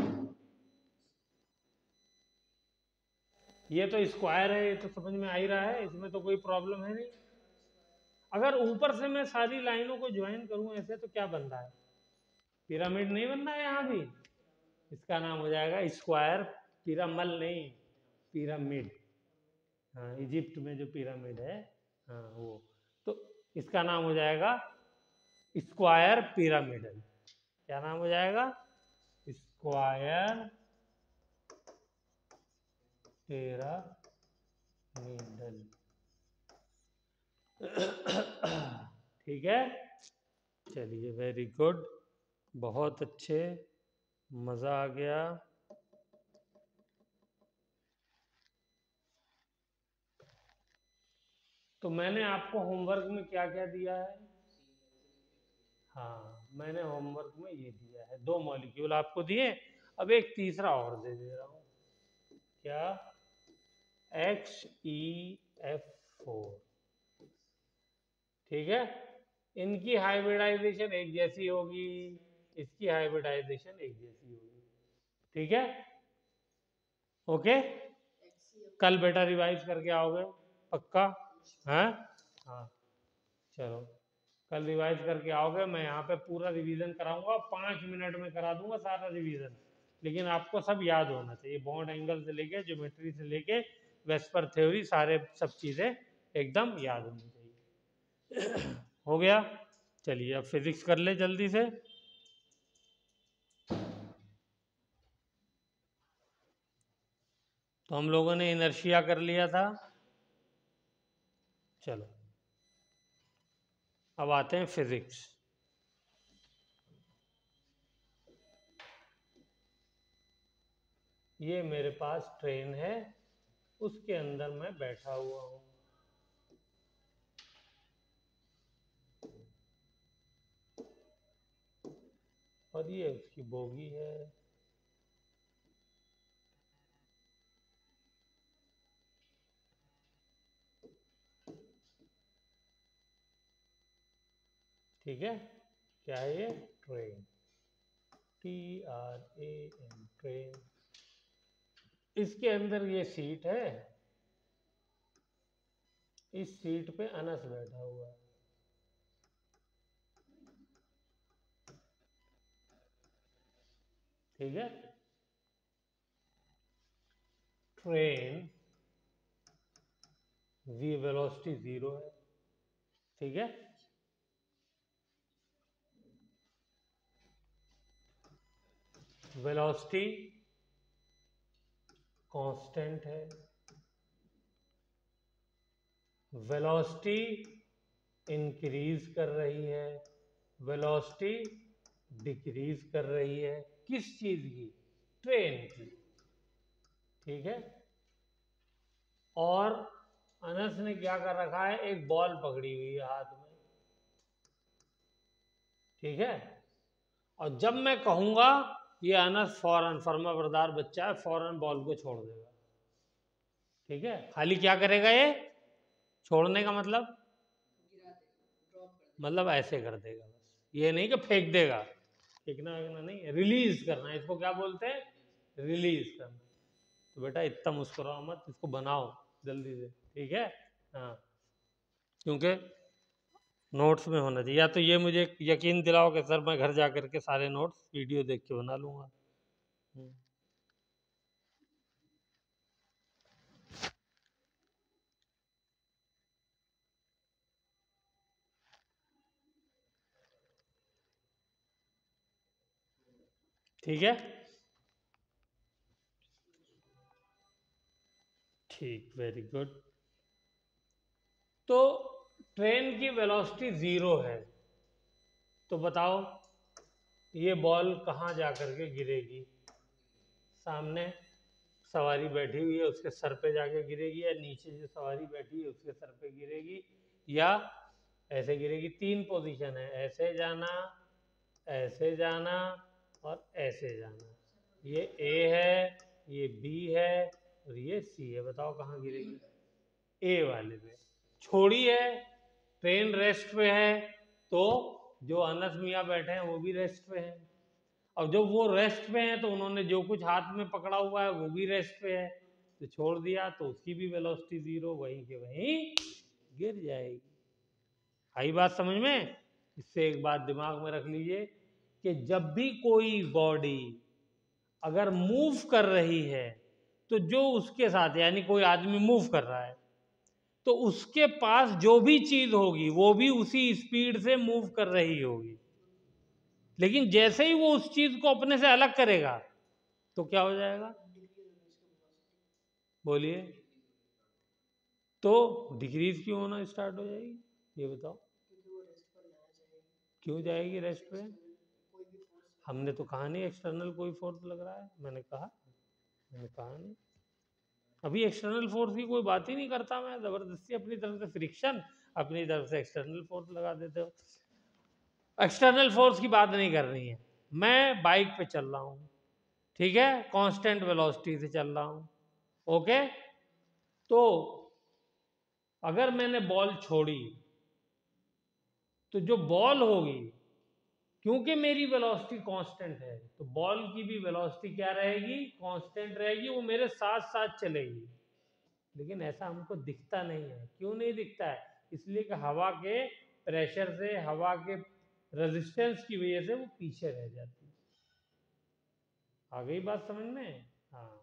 ये तो स्क्वायर है, ये तो समझ में आ ही रहा है, इसमें तो कोई प्रॉब्लम है नहीं। अगर ऊपर से मैं सारी लाइनों को ज्वाइन करूं ऐसे तो क्या बन रहा है? पिरामिड नहीं बन रहा है यहाँ भी? इसका नाम हो जाएगा स्क्वायर पिरामल, नहीं पिरामिड। हाँ, इजिप्ट में जो पिरामिड है, हाँ वो, तो इसका नाम हो जाएगा स्क्वायर पिरामिडल। क्या नाम हो जाएगा? Square pyramidal. ठीक है, चलिए वेरी गुड, बहुत अच्छे, मजा आ गया। तो मैंने आपको होमवर्क में क्या क्या दिया है? हाँ, मैंने होमवर्क में ये दिया है, 2 मॉलिक्यूल आपको दिए, अब एक तीसरा और दे दे रहा हूं। क्या? XeF4। ठीक है, इनकी हाइब्रिडाइजेशन एक जैसी होगी, इसकी हाइब्रिडाइजेशन एक जैसी होगी। ठीक है, ओके। कल बेटा रिवाइज करके आओगे पक्का? हाँ हाँ, चलो कल रिवाइज करके आओगे, मैं यहाँ पे पूरा रिवीजन कराऊंगा, 5 मिनट में करा दूंगा सारा रिवीजन। लेकिन आपको सब याद होना चाहिए, बॉन्ड एंगल से लेके ज्योमेट्री से लेके वेस्पर थ्योरी, सारे सब चीजें एकदम याद होनी चाहिए। हो गया, चलिए अब फिजिक्स कर ले जल्दी से। तो हम लोगों ने इनर्शिया कर लिया था। चलो अब आते हैं फिजिक्स। ये मेरे पास ट्रेन है, उसके अंदर मैं बैठा हुआ हूं। और ये उसकी बोगी है। ठीक है, क्या है ये? Train, TRAN, train. इसके अंदर ये सीट है, इस सीट पे अनस बैठा हुआ है। ठीक है, ट्रेन वेलोसिटी 0 है। ठीक है, वेलोसिटी कांस्टेंट है। वेलोसिटी इंक्रीज कर रही है, वेलोसिटी डिक्रीज कर रही है। किस चीज की? ट्रेन की। ठीक है, और अनस ने क्या कर रखा है? एक बॉल पकड़ी हुई है हाथ में। ठीक है, और जब मैं कहूंगा ये अनस फौरन, फर्मा बरदार बच्चा है, फौरन बॉल को छोड़ देगा। ठीक है, खाली क्या करेगा ये? छोड़ने का मतलब? गिरा देगा, ड्रॉप कर देगा। मतलब ऐसे कर देगा बस, ये नहीं कि फेंक देगा। फेंकना वेंकना नहीं, रिलीज करना, इसको क्या बोलते हैं? रिलीज करना। तो बेटा इतना मुस्कुराओ मत, इसको बनाओ जल्दी से। ठीक है, हाँ, क्योंकि नोट्स में होना चाहिए। या तो ये मुझे यकीन दिलाओ कि सर मैं घर जा करके सारे नोट्स वीडियो देख के बना लूंगा। ठीक है, ठीक, वेरी गुड। तो ट्रेन की वेलोसिटी 0 है, तो बताओ ये बॉल कहाँ जा करके गिरेगी? सामने सवारी बैठी हुई है उसके सर पे जाके गिरेगी, या नीचे जो सवारी बैठी है उसके सर पे गिरेगी, या ऐसे गिरेगी? 3 पोजीशन है, ऐसे जाना, ऐसे जाना और ऐसे जाना। ये ए है, ये बी है और ये सी है। बताओ कहाँ गिरेगी? ए वाले पे। छोड़ी है, ट्रेन रेस्ट पे है, तो जो अनस मियाँ बैठे हैं वो भी रेस्ट पे हैं, और जब वो रेस्ट पे हैं तो उन्होंने जो कुछ हाथ में पकड़ा हुआ है वो भी रेस्ट पे है, तो छोड़ दिया तो उसकी भी वेलोसिटी 0 वहीं के वहीं गिर जाएगी। आई बात समझ में? इससे एक बात दिमाग में रख लीजिए कि जब भी कोई बॉडी अगर मूव कर रही है तो जो उसके साथ, यानी कोई आदमी मूव कर रहा है, तो उसके पास जो भी चीज होगी वो भी उसी स्पीड से मूव कर रही होगी, लेकिन जैसे ही वो उस चीज को अपने से अलग करेगा तो क्या हो जाएगा? बोलिए। तो डिक्रीज क्यों होना स्टार्ट हो जाएगी? ये बताओ। क्यों जाएगी रेस्ट पे? हमने तो कहा नहीं एक्सटर्नल कोई फोर्स लग रहा है, मैंने कहा नहीं। अभी एक्सटर्नल फोर्स की कोई बात ही नहीं करता मैं, जबरदस्ती अपनी तरफ से फ्रिक्शन, अपनी तरफ से एक्सटर्नल फोर्स लगा देते हो। एक्सटर्नल फोर्स की बात नहीं करनी है। मैं बाइक पे चल रहा हूँ, ठीक है, कांस्टेंट वेलोसिटी से चल रहा हूँ, ओके। तो अगर मैंने बॉल छोड़ी तो जो बॉल होगी, क्योंकि मेरी वेलोसिटी कांस्टेंट है, तो बॉल की भी वेलोसिटी क्या रहेगी? कांस्टेंट रहेगी, वो मेरे साथ साथ चलेगी। लेकिन ऐसा हमको दिखता नहीं है। क्यों नहीं दिखता है? इसलिए कि हवा के प्रेशर से, हवा के रेजिस्टेंस की वजह से वो पीछे रह जाती है। आ गई बात समझ में? हाँ।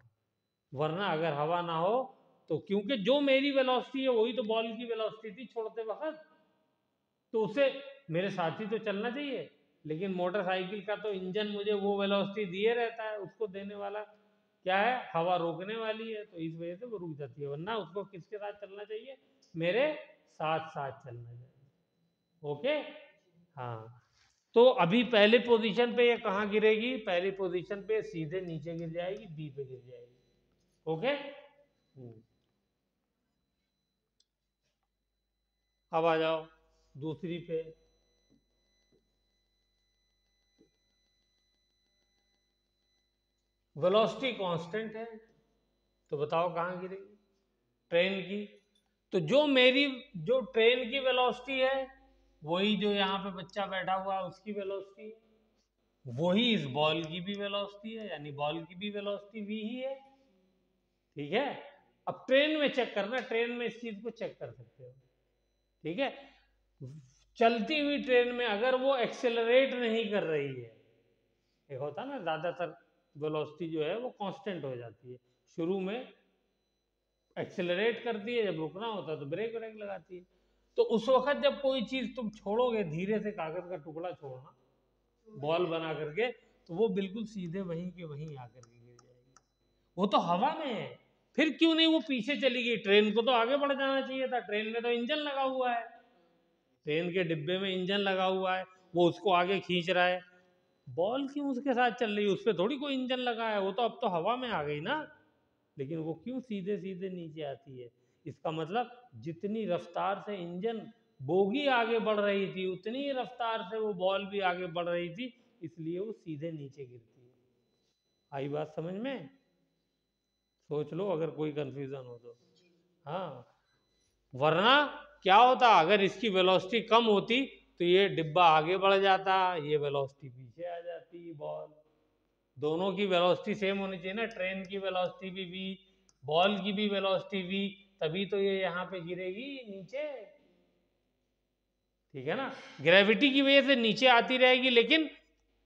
वरना अगर हवा ना हो तो, क्योंकि जो मेरी वेलोसिटी है वही तो बॉल की वेलोसिटी थी छोड़ते वक्त, तो उसे मेरे साथ ही तो चलना चाहिए। लेकिन मोटरसाइकिल का तो इंजन मुझे वो वेलोसिटी दिए रहता है, उसको देने वाला क्या है? हवा रोकने वाली है, तो इस वजह से वो रुक जाती है। वरना उसको किसके साथ चलना चाहिए? मेरे साथ साथ चलना चाहिए। ओके। हाँ। तो अभी पहले पोजीशन पे ये कहाँ गिरेगी? पहली पोजीशन पे सीधे नीचे गिर जाएगी, बी पे गिर जाएगी। ओके। अब आ जाओ दूसरी पे। वेलोसिटी कांस्टेंट है, तो बताओ कहाँ गिरेगी? ट्रेन की। तो जो ट्रेन की वेलोसिटी है वही जो यहाँ पे बच्चा बैठा हुआ है उसकी वेलोसिटी है, वही इस बॉल की भी वेलोसिटी है, यानी बॉल की भी वेलोसिटी v ही है। ठीक है। अब ट्रेन में चेक करना, ट्रेन में इस चीज को चेक कर सकते हो। ठीक है। चलती हुई ट्रेन में अगर वो एक्सेलरेट नहीं कर रही है, एक होता ना ज्यादातर वेलोसिटी जो है वो कांस्टेंट हो जाती है, शुरू में एक्सेलरेट करती है, जब रुकना होता है तो ब्रेक ब्रेक लगाती है। तो उस वक्त जब कोई चीज तुम छोड़ोगे, धीरे से कागज का टुकड़ा छोड़ना बॉल बना करके, तो वो बिल्कुल सीधे वहीं के वहीं आकर के गिर जाएगी। वो तो हवा में है, फिर क्यों नहीं वो पीछे चली गई? ट्रेन को तो आगे बढ़ जाना चाहिए था, ट्रेन में तो इंजन लगा हुआ है, ट्रेन के डिब्बे में इंजन लगा हुआ है, वो उसको आगे खींच रहा है। बॉल क्यों उसके साथ चल रही है? उस पर थोड़ी कोई इंजन लगा है, वो तो अब तो हवा में आ गई ना। लेकिन वो क्यों सीधे सीधे नीचे आती है? इसका मतलब जितनी रफ्तार से इंजन बोगी आगे बढ़ रही थी, उतनी ही रफ्तार से वो बॉल भी आगे बढ़ रही थी, इसलिए वो सीधे नीचे गिरती है। आई बात समझ में? सोच लो अगर कोई कंफ्यूजन हो तो। हाँ। वरना क्या होता, अगर इसकी वेलोसिटी कम होती तो ये डिब्बा आगे बढ़ जाता, ये वेलोसिटी पीछे आ जाती बॉल। दोनों की वेलोसिटी सेम होनी चाहिए ना, ट्रेन की वेलोसिटी भी v, बॉल की भी वेलोसिटी v, तभी तो ये यहाँ पे गिरेगी नीचे। ठीक है ना? ग्रेविटी की वजह से नीचे आती रहेगी, लेकिन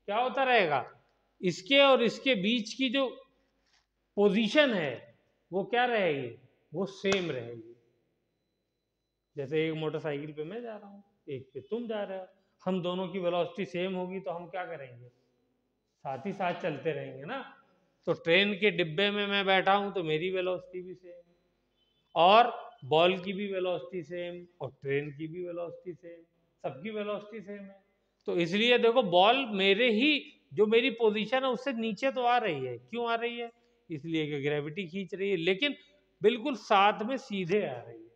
क्या होता रहेगा? इसके और इसके बीच की जो पोजीशन है वो क्या रहेगी? वो सेम रहेगी। जैसे एक मोटरसाइकिल पे मैं जा रहा हूँ, एक पे तुम जा रहे हो, हम दोनों की वेलोसिटी सेम होगी तो हम क्या करेंगे? साथ ही साथ चलते रहेंगे ना। तो ट्रेन के डिब्बे में मैं बैठा हूं तो मेरी वेलोसिटी भी सेम है, और बॉल की भी वेलोसिटी सेम और ट्रेन की भी वेलोसिटी सेम, सबकी वेलोसिटी सेम है। तो इसलिए देखो बॉल मेरे ही जो मेरी पोजीशन है उससे नीचे तो आ रही है, क्यों आ रही है? इसलिए कि ग्रेविटी खींच रही है, लेकिन बिल्कुल साथ में सीधे आ रही है।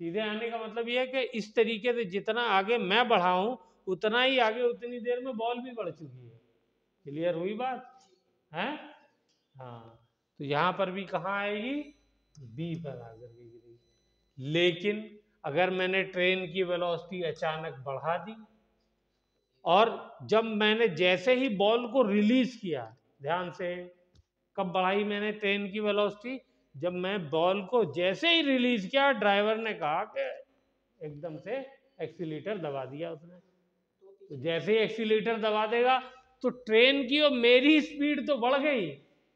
सीधे आने का मतलब ये है कि इस तरीके से जितना आगे मैं बढ़ा हूं उतना ही आगे उतनी देर में बॉल भी बढ़ चुकी है। क्लियर हुई बात है? हाँ, तो यहां पर भी कहाँ आएगी? बी पर आकर के गिरेगी। लेकिन अगर मैंने ट्रेन की वेलोसिटी अचानक बढ़ा दी और जब मैंने जैसे ही बॉल को रिलीज किया, ध्यान से, कब बढ़ाई मैंने ट्रेन की वेलोसिटी? जब मैं बॉल को जैसे ही रिलीज किया, ड्राइवर ने कहा कि एकदम से एक्सीलेटर दबा दिया उसने। तो जैसे ही एक्सीलेटर दबा देगा तो ट्रेन की और मेरी स्पीड तो बढ़ गई,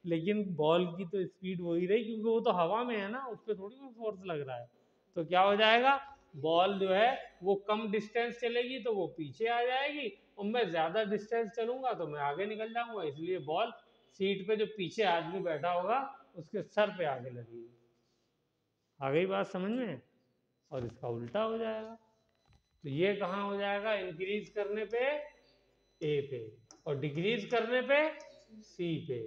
लेकिन बॉल की तो स्पीड वही रही, क्योंकि वो तो हवा में है ना, उस पर थोड़ी कोई फोर्स लग रहा है। तो क्या हो जाएगा? बॉल जो है वो कम डिस्टेंस चलेगी तो वो पीछे आ जाएगी, और मैं ज्यादा डिस्टेंस चलूंगा तो मैं आगे निकल जाऊंगा। इसलिए बॉल सीट पे जो पीछे आदमी बैठा होगा उसके सर पे आगे लगेगी। आ गई बात समझ में? और इसका उल्टा हो जाएगा। तो ये कहाँ हो जाएगा? इंक्रीज करने पे ए पे और डिक्रीज करने पे सी पे।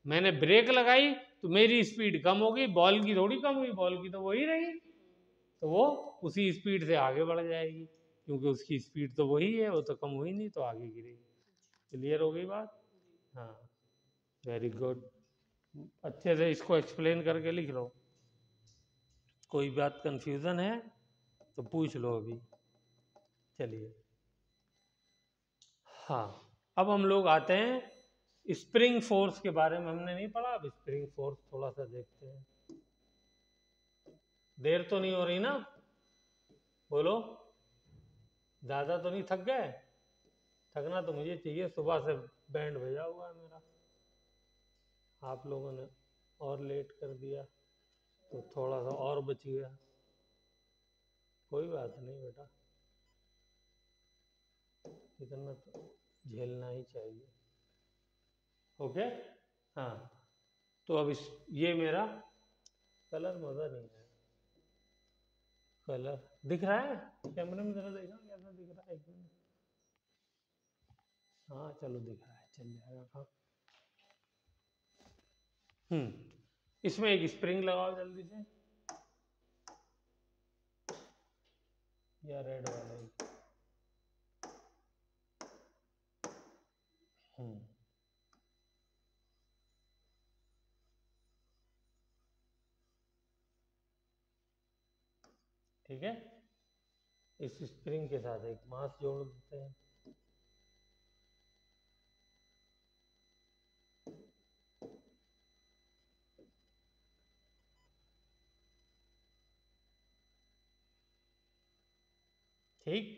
मैंने ब्रेक लगाई तो मेरी स्पीड कम होगी, बॉल की थोड़ी कम हुई, बॉल की तो वही रही, तो वो उसी स्पीड से आगे बढ़ जाएगी, क्योंकि उसकी स्पीड तो वही है, वो तो कम हुई नहीं, तो आगे गिरेगी। क्लियर हो गई बात? हाँ, वेरी गुड। अच्छे से इसको एक्सप्लेन करके लिख लो। कोई बात कंफ्यूजन है तो पूछ लो अभी। चलिए, हाँ, अब हम लोग आते हैं स्प्रिंग फोर्स के बारे में। हमने नहीं पढ़ा, अब स्प्रिंग फोर्स थोड़ा सा देखते हैं। देर तो नहीं हो रही ना? बोलो, ज्यादा तो नहीं थक गए? थकना तो मुझे चाहिए, सुबह से बैंड बजा हुआ है मेरा। आप लोगों ने और लेट कर दिया तो थोड़ा सा और बच गया। कोई बात नहीं बेटा, इतना तो झेलना ही चाहिए। ओके, हाँ, तो अब ये मेरा कलर मजा नहीं है। कलर दिख रहा है कैमरे में? जरा देखा कैसा दिख रहा है, एक मिनट। हाँ चलो, दिख रहा है, चल जाएगा काम। इसमें एक स्प्रिंग लगाओ जल्दी से, या रेड वाला ही। हम्म ठीक है, इस स्प्रिंग के साथ एक मास जोड़ देते हैं। ठीक,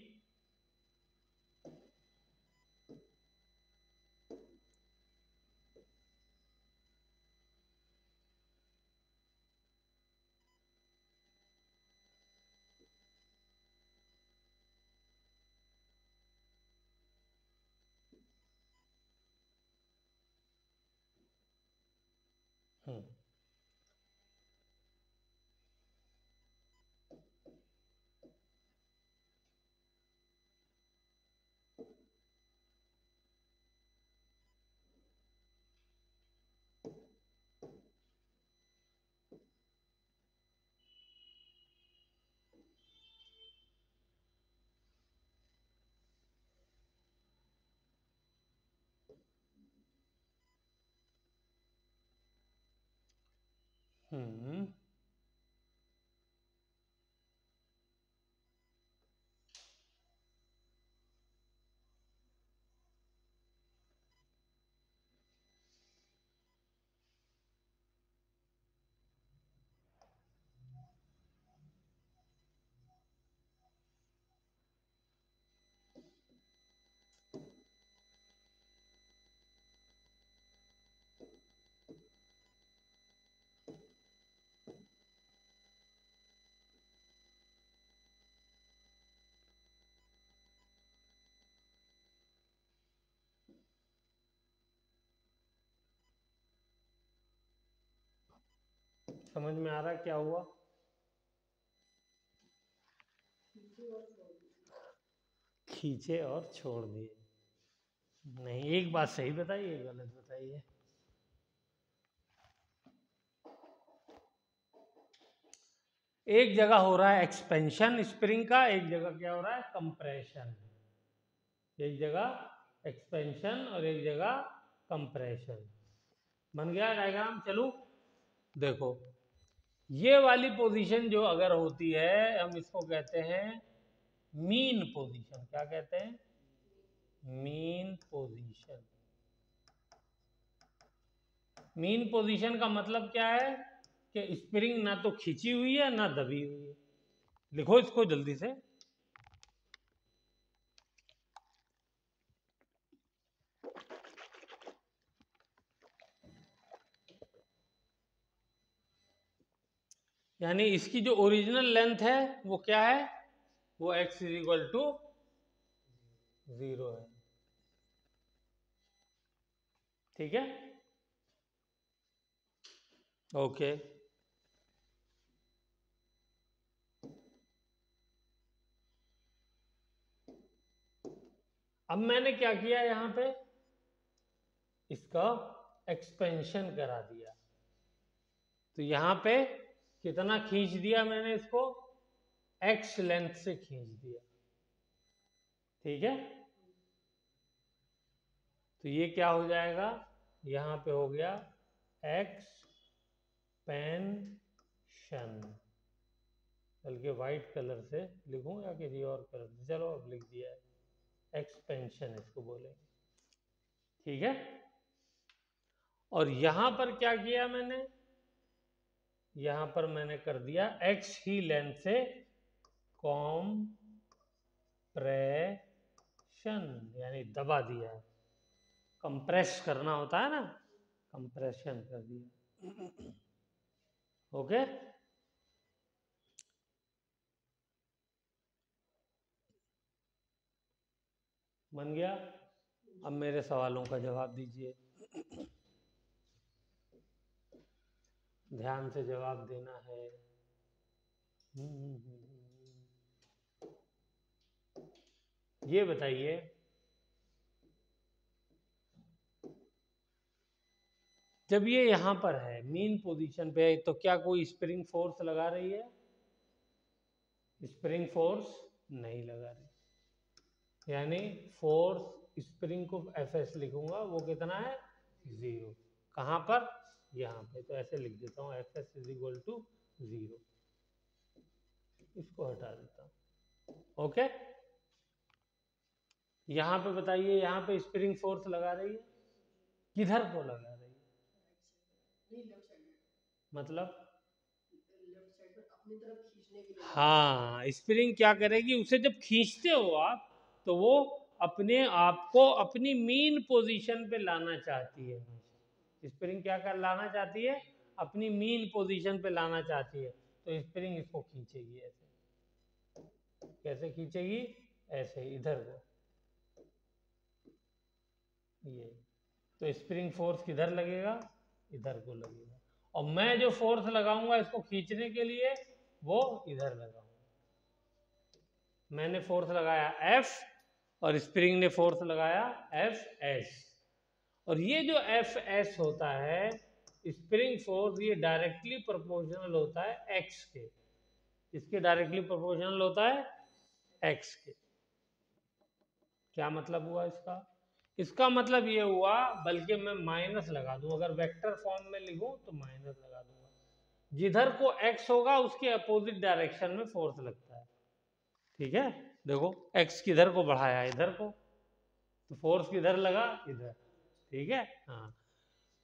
हम्म हम्म समझ में आ रहा है क्या हुआ? खींचे और छोड़ दिए। नहीं, एक बात सही बताइए, एक गलत बताइए। एक जगह हो रहा है एक्सपेंशन स्प्रिंग का, एक जगह क्या हो रहा है, कंप्रेशन। एक जगह एक्सपेंशन और एक जगह कंप्रेशन। बन गया डायग्राम। चलो देखो, ये वाली पोजीशन जो अगर होती है, हम इसको कहते हैं मीन पोजीशन। क्या कहते हैं? Mean position. मीन पोजीशन का मतलब क्या है कि स्प्रिंग ना तो खींची हुई है ना दबी हुई है। लिखो इसको जल्दी से। यानी इसकी जो ओरिजिनल लेंथ है वो क्या है, वो x इज इक्वल टू 0 है। ठीक है, ओके। अब मैंने क्या किया, यहां पे इसका एक्सपेंशन करा दिया। तो यहां पे कितना खींच दिया मैंने इसको, x लेंथ से खींच दिया। ठीक है, तो ये क्या हो जाएगा, यहां पे हो गया एक्सपेंशन। बल्कि व्हाइट कलर से लिखूं या किसी और कलर से, चलो अब लिख दिया है, एक्सपेंशन इसको बोलेंगे। ठीक है, और यहां पर क्या किया मैंने, यहां पर मैंने कर दिया x ही लेंथ से कॉम्प्रेशन, यानी दबा दिया। कंप्रेस करना होता है ना, कंप्रेशन कर दिया। ओके, बन गया। अब मेरे सवालों का जवाब दीजिए, ध्यान से जवाब देना है। ये बताइए, जब ये यहां पर है मीन पोजीशन पे, तो क्या कोई स्प्रिंग फोर्स लगा रही है? स्प्रिंग फोर्स नहीं लगा रही, यानी फोर्स स्प्रिंग को एफएस लिखूंगा, वो कितना है, 0। कहां पर, यहां पे। तो ऐसे लिख देता हूं, एफएस इज इक्वल टू 0। इसको हटा देता हूं। ओके, यहां पे बताइए, यहां पे स्प्रिंग फोर्स लगा रही है, किधर को लगा रही है, नहीं, लेफ्ट साइड में। मतलब लेफ्ट साइड में अपनी तरफ खींचने के लिए। हाँ, स्प्रिंग क्या करेगी, उसे जब खींचते हो आप, तो वो अपने आप को अपनी मीन पोजीशन पे लाना चाहती है। स्प्रिंग क्या कर लाना चाहती है, अपनी मीन पोजीशन पे लाना चाहती है। तो स्प्रिंग इसको खींचेगी ऐसे। कैसे खींचेगी, ऐसे इधर को, ये। तो स्प्रिंग फोर्स किधर लगेगा, इधर को लगेगा। और मैं जो फोर्स लगाऊंगा इसको खींचने के लिए, वो इधर लगाऊंगा। मैंने फोर्स लगाया F और स्प्रिंग ने फोर्स लगाया FS। और ये जो FS होता है, स्प्रिंग फोर्स, ये डायरेक्टली प्रोपोर्शनल होता है x के। इसके डायरेक्टली प्रोपोर्शनल होता है x के। क्या मतलब हुआ इसका, इसका मतलब ये हुआ, बल्कि मैं माइनस लगा दूं, अगर वेक्टर फॉर्म में लिखूं तो माइनस लगा दूंगा। जिधर को x होगा उसके अपोजिट डायरेक्शन में फोर्स लगता है। ठीक है, देखो x किधर को बढ़ाया, इधर को, तो फोर्स किधर लगा, इधर। ठीक है, हाँ,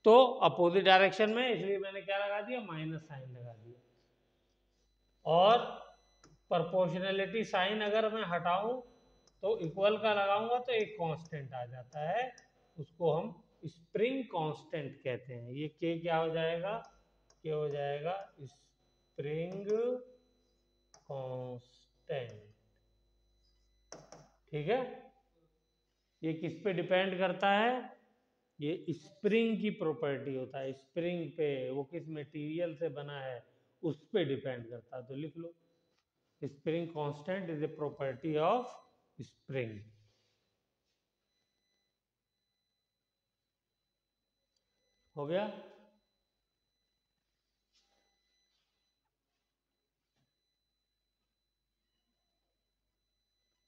तो अपोजिट डायरेक्शन में, इसलिए मैंने क्या लगा दिया, माइनस साइन लगा दिया। और प्रोपोर्शनलिटी साइन अगर मैं हटाऊं तो इक्वल का लगाऊंगा तो एक कांस्टेंट आ जाता है, उसको हम स्प्रिंग कांस्टेंट कहते हैं। ये के क्या हो जाएगा, के हो जाएगा स्प्रिंग कांस्टेंट। ठीक है, ये किस पे डिपेंड करता है, ये स्प्रिंग की प्रॉपर्टी होता है, स्प्रिंग पे, वो किस मटेरियल से बना है उस पे डिपेंड करता है। तो लिख लो spring constant is a property of spring. हो गया?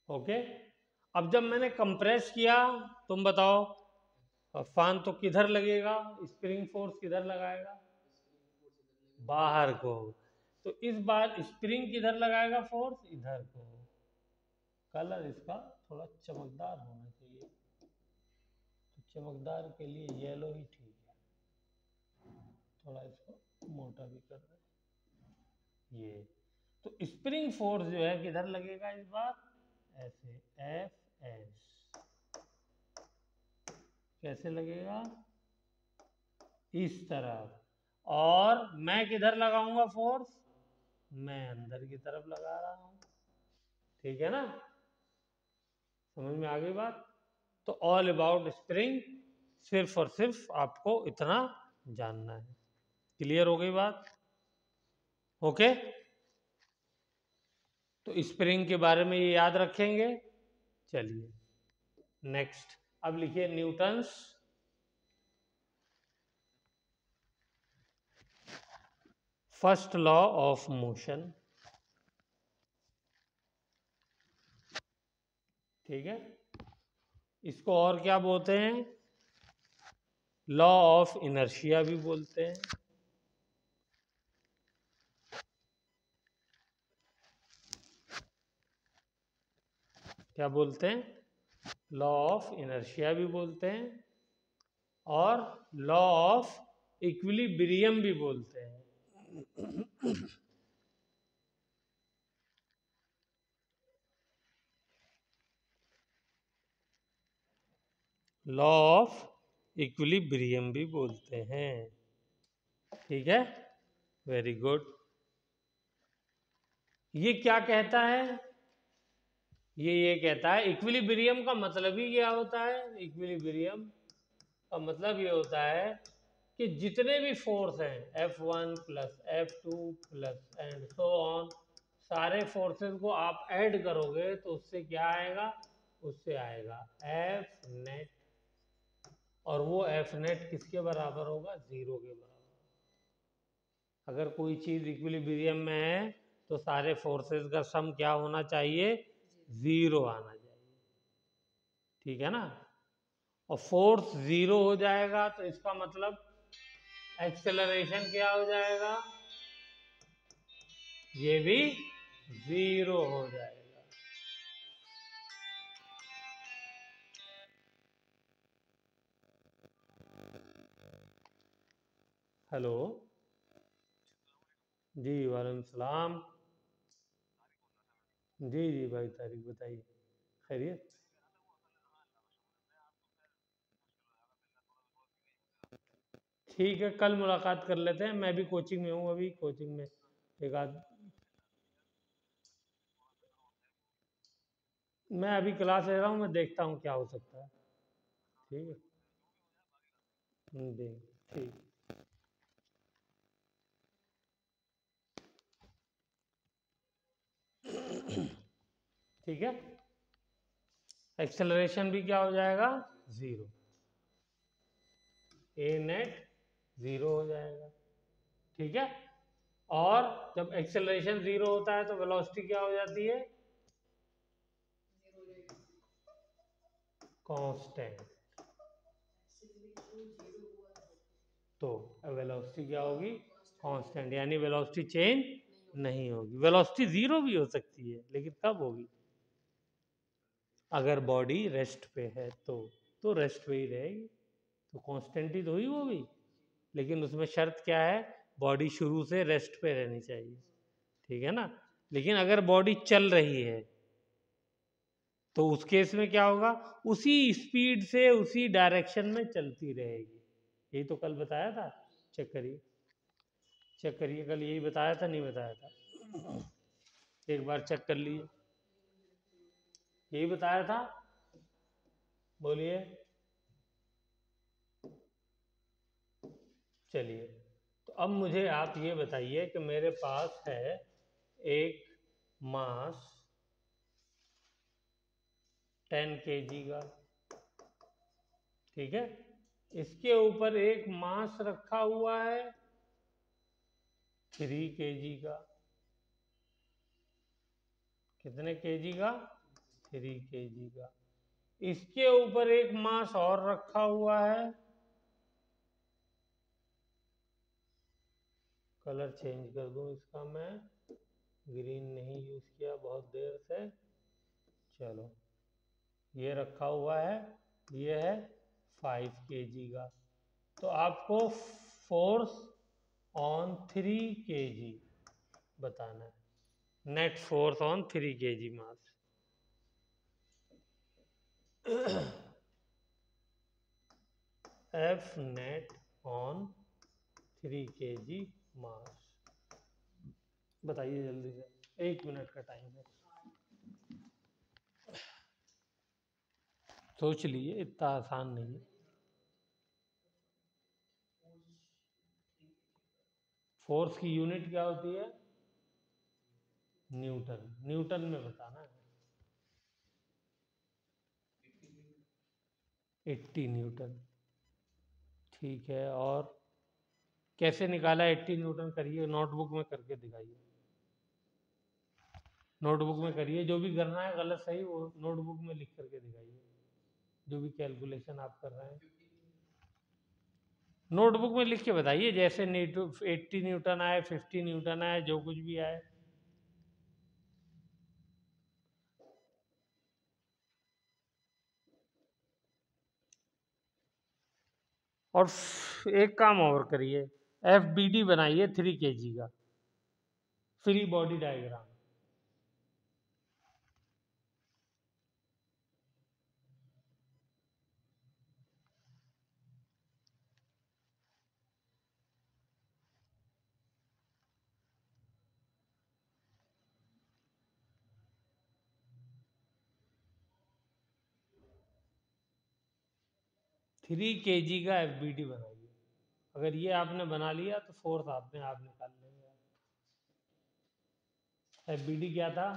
ओके। अब जब मैंने कंप्रेस किया, तुम बताओ, फैन तो किधर लगेगा, स्प्रिंग फोर्स किधर लगाएगा? बाहर को। तो इस बार स्प्रिंग किधर लगाएगा फोर्स? इधर को। कलर इसका थोड़ा चमकदार होना चाहिए, तो चमकदार के लिए येलो ही ठीक है। थोड़ा इसको मोटा भी कर रहे ये। तो स्प्रिंग फोर्स जो है किधर लगेगा इस बार? ऐसे, एफ एस। कैसे लगेगा? इस तरफ। और मैं किधर लगाऊंगा फोर्स? मैं अंदर की तरफ लगा रहा हूं। ठीक है ना? समझ में आ गई बात? तो ऑल अबाउट स्प्रिंग, सिर्फ और सिर्फ आपको इतना जानना है। क्लियर हो गई बात? ओके। तो स्प्रिंग के बारे में ये याद रखेंगे। चलिए नेक्स्ट, अब लिखिए Newton's first law of motion. ठीक है, इसको और क्या बोलते हैं? लॉ ऑफ इनर्शिया भी बोलते हैं। क्या बोलते हैं? लॉ ऑफ इनर्शिया भी बोलते हैं, और लॉ ऑफ इक्विलिब्रियम भी बोलते हैं। लॉ ऑफ इक्विलिब्रियम भी बोलते हैं। ठीक है, वेरी गुड। ये क्या कहता है? ये कहता है, इक्विलिब्रियम का मतलब ही क्या होता है? इक्विलिब्रियम का मतलब ये होता है कि जितने भी फोर्स हैं, F1 plus F2 plus and so on, सारे फोर्सेस को आप ऐड करोगे तो उससे क्या आएगा? उससे आएगा F नेट। और वो F नेट किसके बराबर होगा? 0 के बराबर। अगर कोई चीज इक्विलिब्रियम में है तो सारे फोर्सेस का सम क्या होना चाहिए? 0 आना चाहिए। ठीक है ना? और फोर्स 0 हो जाएगा तो इसका मतलब एक्सेलरेशन क्या हो जाएगा? ये भी 0 हो जाएगा। हेलो जी, वालेकुम सलाम। जी जी भाई तारिक, बताइए, खैरियत? ठीक है, कल मुलाकात कर लेते हैं। मैं भी कोचिंग में हूँ, अभी कोचिंग में एक आध, मैं अभी क्लास ले रहा हूँ, मैं देखता हूँ क्या हो सकता है। ठीक है, देख, ठीक। ठीक है, एक्सेलरेशन भी क्या हो जाएगा? 0। ए नेट 0 हो जाएगा। ठीक है, और जब एक्सेलरेशन 0 होता है तो वेलोसिटी क्या हो जाती है? कांस्टेंट। तो वेलोसिटी क्या होगी? कांस्टेंट, यानी वेलोसिटी चेंज नहीं होगी। वेलोसिटी 0 भी हो सकती है, लेकिन कब होगी? अगर बॉडी रेस्ट पे है तो रेस्ट पे ही रहेगी, तो कांस्टेंट ही तो हुई वो भी। लेकिन उसमें शर्त क्या है? बॉडी शुरू से रेस्ट पे रहनी चाहिए। ठीक है ना? लेकिन अगर बॉडी चल रही है तो उस केस में क्या होगा? उसी स्पीड से उसी डायरेक्शन में चलती रहेगी। यही तो कल बताया था। चेक करिए, चेक करिए, कल यही बताया था, नहीं बताया था? एक बार चेक कर लीजिए, यही बताया था। बोलिए। चलिए, तो अब मुझे आप ये बताइए कि मेरे पास है एक मास 10 kg का, ठीक है। इसके ऊपर एक मास रखा हुआ है 3 kg का। कितने kg का? 3 kg का। इसके ऊपर एक मास और रखा हुआ है, कलर चेंज कर दूं इसका मैं, ग्रीन नहीं यूज किया बहुत देर से। चलो, ये रखा हुआ है, ये है 5 kg का। तो आपको फोर्स ऑन 3 kg बताना है, net force on 3 kg mass. F net on 3 kg मास, बताइए जल्दी से, 1 मिनट का टाइम है, सोच लीजिए, इतना आसान नहीं है। फोर्स की यूनिट क्या होती है? न्यूटन, न्यूटन में बताना है। 80 न्यूटन, ठीक है। और कैसे निकाला 80 न्यूटन? करिए, नोटबुक में करके दिखाइए, नोटबुक में करिए, जो भी करना है गलत सही वो नोटबुक में लिख करके दिखाइए, जो भी कैलकुलेशन आप कर रहे हैं नोटबुक में लिख के बताइए, जैसे 80 न्यूटन आए, 50 न्यूटन आए, जो कुछ भी आए। और एक काम और करिए, FBD बनाइए 3 kg का, free body diagram. Three kg का FBD बनाइए। अगर ये आपने बना लिया तो फोर्स आपने आप निकाल लेंगे। FBD क्या था?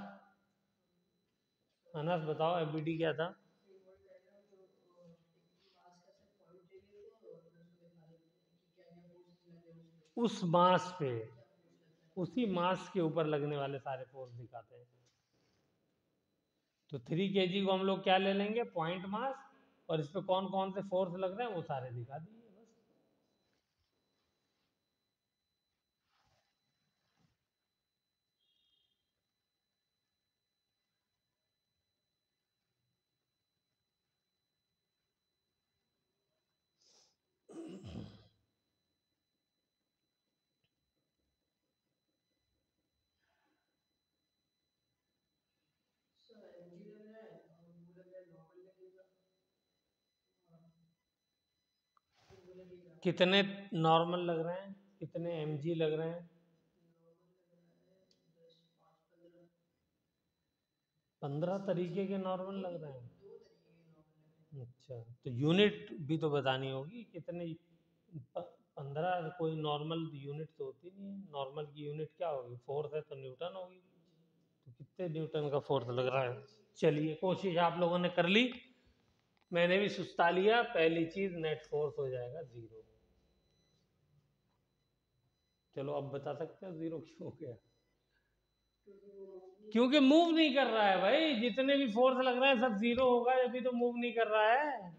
अनस बताओ, FBD क्या था? उस मास पे, उसी मास के ऊपर लगने वाले सारे फोर्स दिखाते हैं। तो 3 kg को हम लोग क्या ले लेंगे? पॉइंट मास, और इस पे कौन कौन से फोर्स लग रहे हैं वो सारे दिखा दीजिए बस। कितने नॉर्मल लग रहे हैं, कितने mg लग रहे हैं? 15 तरीके के नॉर्मल लग रहे हैं। अच्छा, तो यूनिट भी तो बतानी होगी, कितने 15 कोई नॉर्मल यूनिट तो होती नहीं है। नॉर्मल की यूनिट क्या होगी? फोर्स है तो न्यूटन होगी। तो कितने न्यूटन का फोर्स लग रहा है? चलिए, कोशिश आप लोगों ने कर ली, मैंने भी सुस्ता लिया। पहली चीज, नेट फोर्स हो जाएगा 0। चलो, अब बता सकते हो 0 क्यों हो गया? क्योंकि मूव नहीं कर रहा है भाई, जितने भी फोर्स लग रहे हैं सब 0 होगा, अभी तो मूव नहीं कर रहा है।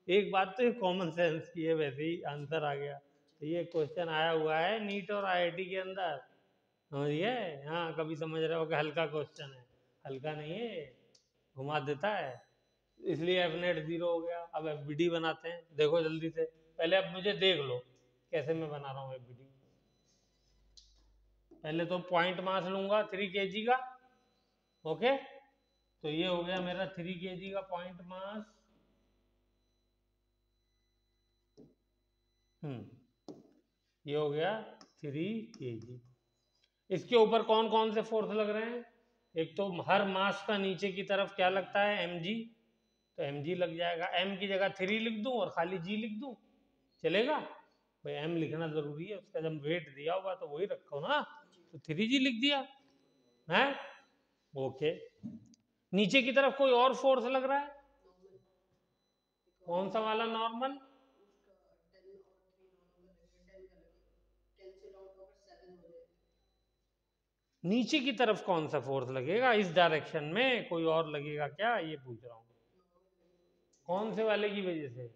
एक बात तो कॉमन सेंस की है, वैसे ही आंसर आ गया। तो ये क्वेश्चन आया हुआ है नीट और IIT के अंदर, समझिए। हाँ, कभी समझ रहे हो कि हल्का क्वेश्चन है, हल्का नहीं है, घुमा देता है, इसलिए एफ नेट 0 हो गया। अब FBD बनाते हैं, देखो जल्दी से, पहले अब मुझे देख लो कैसे मैं बना रहा हूँ FBD। पहले तो पॉइंट मास लूंगा 3 kg का, ओके। तो ये हो गया मेरा 3 kg का पॉइंट मास। ये हो गया 3 kg। इसके ऊपर कौन कौन से फोर्स लग रहे हैं? एक तो हर मास का नीचे की तरफ क्या लगता है? mg, तो mg लग जाएगा। m की जगह 3 लिख दूं और खाली g लिख दूं, चलेगा? भाई m लिखना जरूरी है, उसका जब वेट दिया होगा तो वही रखो ना, तो 3g लिख दिया है। ओके, नीचे की तरफ कोई और फोर्स लग रहा है? नॉर्मल कौन सा वाला नॉर्मल? उसका 10 और 3 नॉर्मल लगेगा, 10 का लगेगा, 10 से डाउन होकर 7 हो जाएगा। नीचे की तरफ कौन सा फोर्स लगेगा इस डायरेक्शन में? कोई और लगेगा क्या, ये पूछ रहा हूँ। कौन से वाले की वजह से?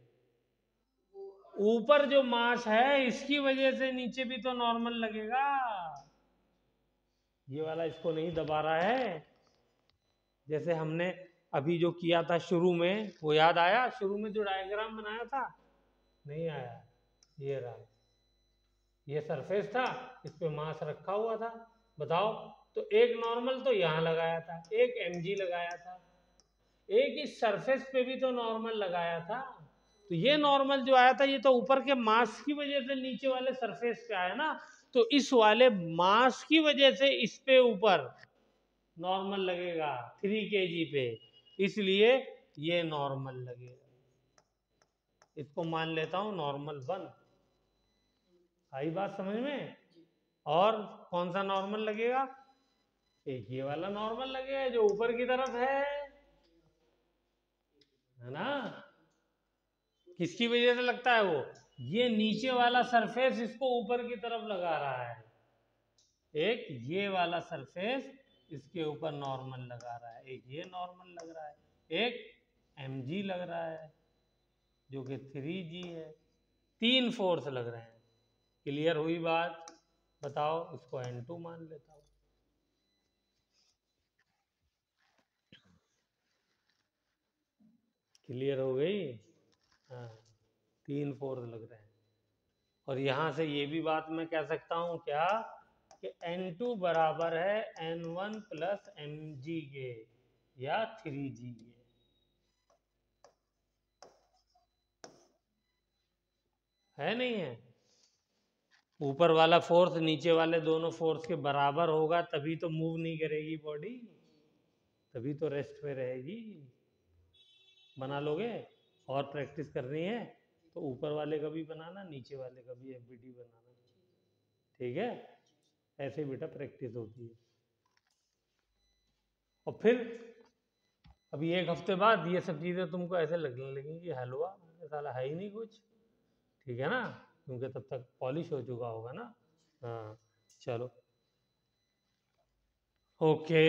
वो ऊपर जो मास है इसकी वजह से नीचे भी तो नॉर्मल लगेगा। ये वाला इसको नहीं दबा रहा है। जैसे हमने अभी जो किया था शुरू में, वो याद आया? शुरू में जो डायग्राम बनाया था, नहीं आया? ये रहा, ये सरफेस था, इस पे मास रखा हुआ था। बताओ, तो एक नॉर्मल तो यहाँ लगाया था, एक mg लगाया था, एक इस सरफेस पे भी तो नॉर्मल लगाया था। तो ये नॉर्मल जो आया था, ये तो ऊपर के मास की वजह से नीचे वाले सरफेस पे आया ना। तो इस वाले मास की वजह से इस पे ऊपर नॉर्मल लगेगा 3 kg पे, इसलिए ये नॉर्मल लगेगा। इसको मान लेता हूं नॉर्मल 1। आई बात समझ में? और कौन सा नॉर्मल लगेगा? एक ये वाला नॉर्मल लगेगा जो ऊपर की तरफ है ना? किसकी वजह से लगता है वो? ये नीचे वाला सरफेस इसको ऊपर की तरफ लगा रहा है, एक ये वाला सरफेस इसके ऊपर नॉर्मल लगा रहा है, एक ये नॉर्मल लग रहा है, एक mg लग रहा है जो कि 3g है। 3 फोर्स लग रहे हैं। क्लियर हुई बात? बताओ, इसको n2 मान लेता हूं। क्लियर हो गई? हाँ, 3 फोर्स लग रहे हैं। और यहां से ये भी बात मैं कह सकता हूं क्या, कि n2 बराबर है n1 प्लस mg के, या 3g के। है नहीं है? ऊपर वाला फोर्स नीचे वाले दोनों फोर्स के बराबर होगा, तभी तो मूव नहीं करेगी बॉडी, तभी तो रेस्ट पे रहेगी। बना लोगे? और प्रैक्टिस करनी है तो ऊपर वाले का भी बनाना, नीचे वाले का भी एफबीटी बनाना। ठीक है? ऐसे ही बेटा प्रैक्टिस होती है। और फिर अभी 1 हफ्ते बाद ये सब चीज़ें तुमको ऐसे लगने लगेंगी कि हलवा, साला है ही नहीं कुछ। ठीक है ना? क्योंकि तब तक पॉलिश हो चुका होगा ना। हाँ, चलो, ओके।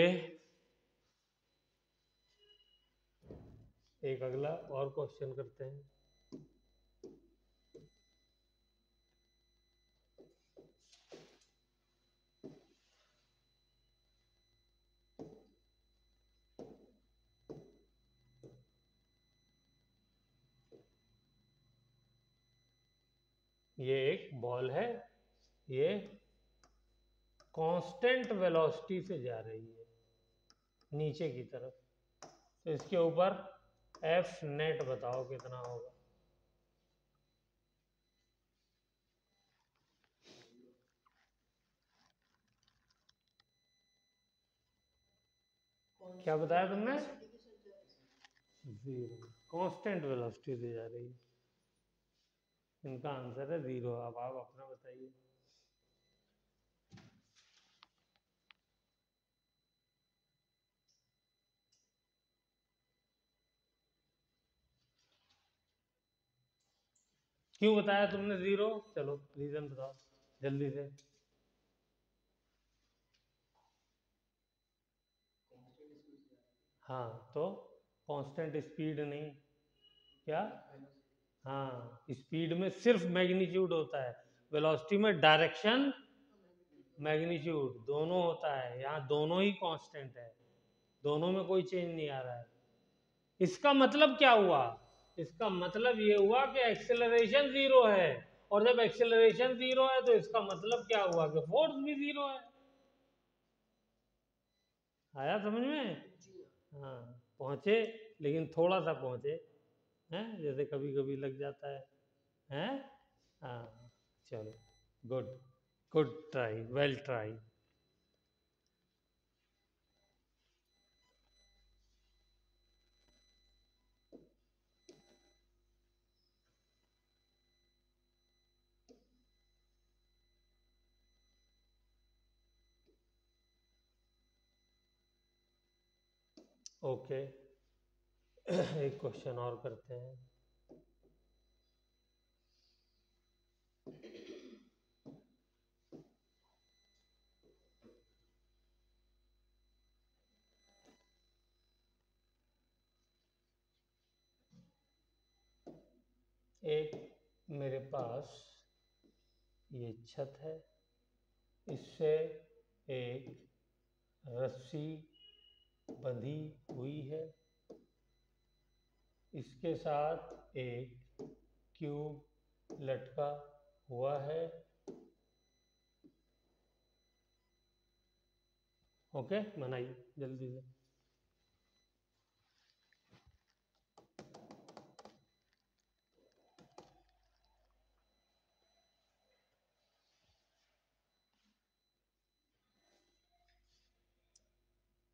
एक अगला और क्वेश्चन करते हैं। ये एक बॉल है, ये कांस्टेंट वेलोसिटी से जा रही है नीचे की तरफ। तो इसके ऊपर एफ नेट बताओ कितना होगा? क्या बताया तुमने? जीरो। कांस्टेंट वेलोसिटी से जा रही है। इनका आंसर है 0। अब आप अपना बताइए। क्यों बताया तुमने 0? चलो रीजन बताओ जल्दी से। हाँ, तो कांस्टेंट स्पीड नहीं, क्या? हाँ, स्पीड में सिर्फ मैग्नीट्यूड होता है, वेलोसिटी में डायरेक्शन मैग्नीट्यूड दोनों होता है। यहाँ दोनों ही कांस्टेंट है, दोनों में कोई चेंज नहीं आ रहा है। इसका मतलब क्या हुआ? इसका मतलब ये हुआ कि एक्सेलरेशन 0 है, और जब एक्सेलरेशन 0 है तो इसका मतलब क्या हुआ कि फोर्स भी 0 है। आया समझ में? हाँ, पहुंचे, लेकिन थोड़ा सा पहुंचे हैं, जैसे कभी कभी लग जाता है हैं। हाँ, चलो, good, good try, well try. Okay एक क्वेश्चन और करते हैं। एक मेरे पास ये छत है, इससे एक रस्सी बंधी हुई है, इसके साथ एक क्यूब लटका हुआ है। ओके बनाइए जल्दी से।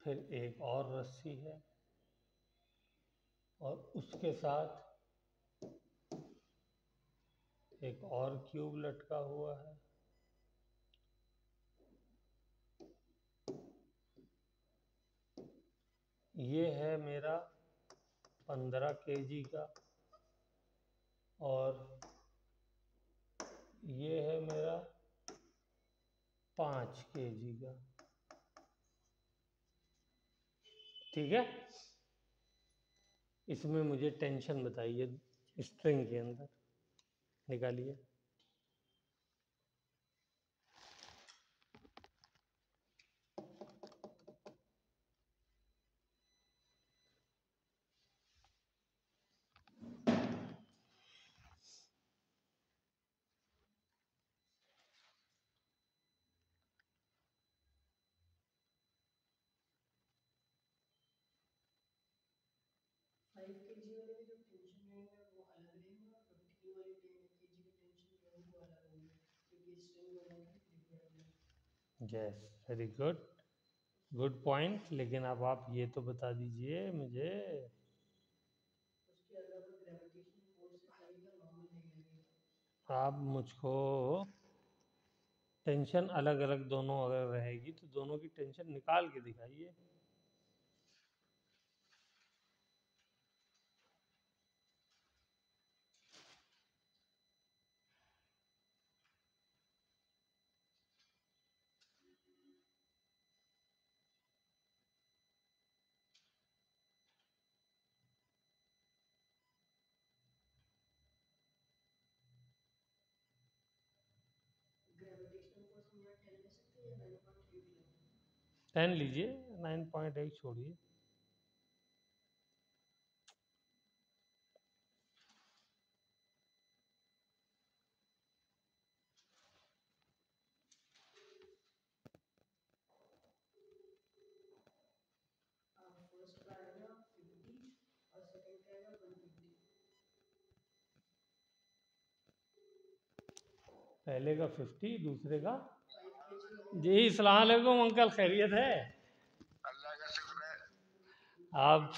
फिर एक और रस्सी है और उसके साथ एक और क्यूब लटका हुआ है। ये है मेरा 15 केजी का और ये है मेरा 5 केजी का। ठीक है, इसमें मुझे टेंशन बताइए स्ट्रिंग के अंदर, निकालिए। फाइव के जी वाले में जो टेंशन रहेगा वो अलग रहेगा, और 15 वाले के जी का टेंशन जो है वो अलग होंगे, क्योंकि स्ट्रिंग वाला है लिक्विड में। Yes very good, good point. लेकिन अब आप ये तो बता दीजिए मुझे, उसके अलावा ग्रेविटेशनल फोर्स से लगेगा, नॉर्मल नहीं लगेगा। आप मुझको टेंशन अलग अलग दोनों अगर रहेगी तो दोनों की टेंशन निकाल के दिखाइए। ग्रेविटेशनल फोर्स हम यहाँ 10 ले सकते हैं या 9.8 लें? 10 लीजिए, 9.8 छोड़िए। फर्स्ट का आएगा 50 और सेकंड का आएगा 150। पहले का 50, दूसरे का 5 केजी वाले जी। सलाम अलैकुम अंकल, खैरियत है? अल्लाह का शुक्र है। आप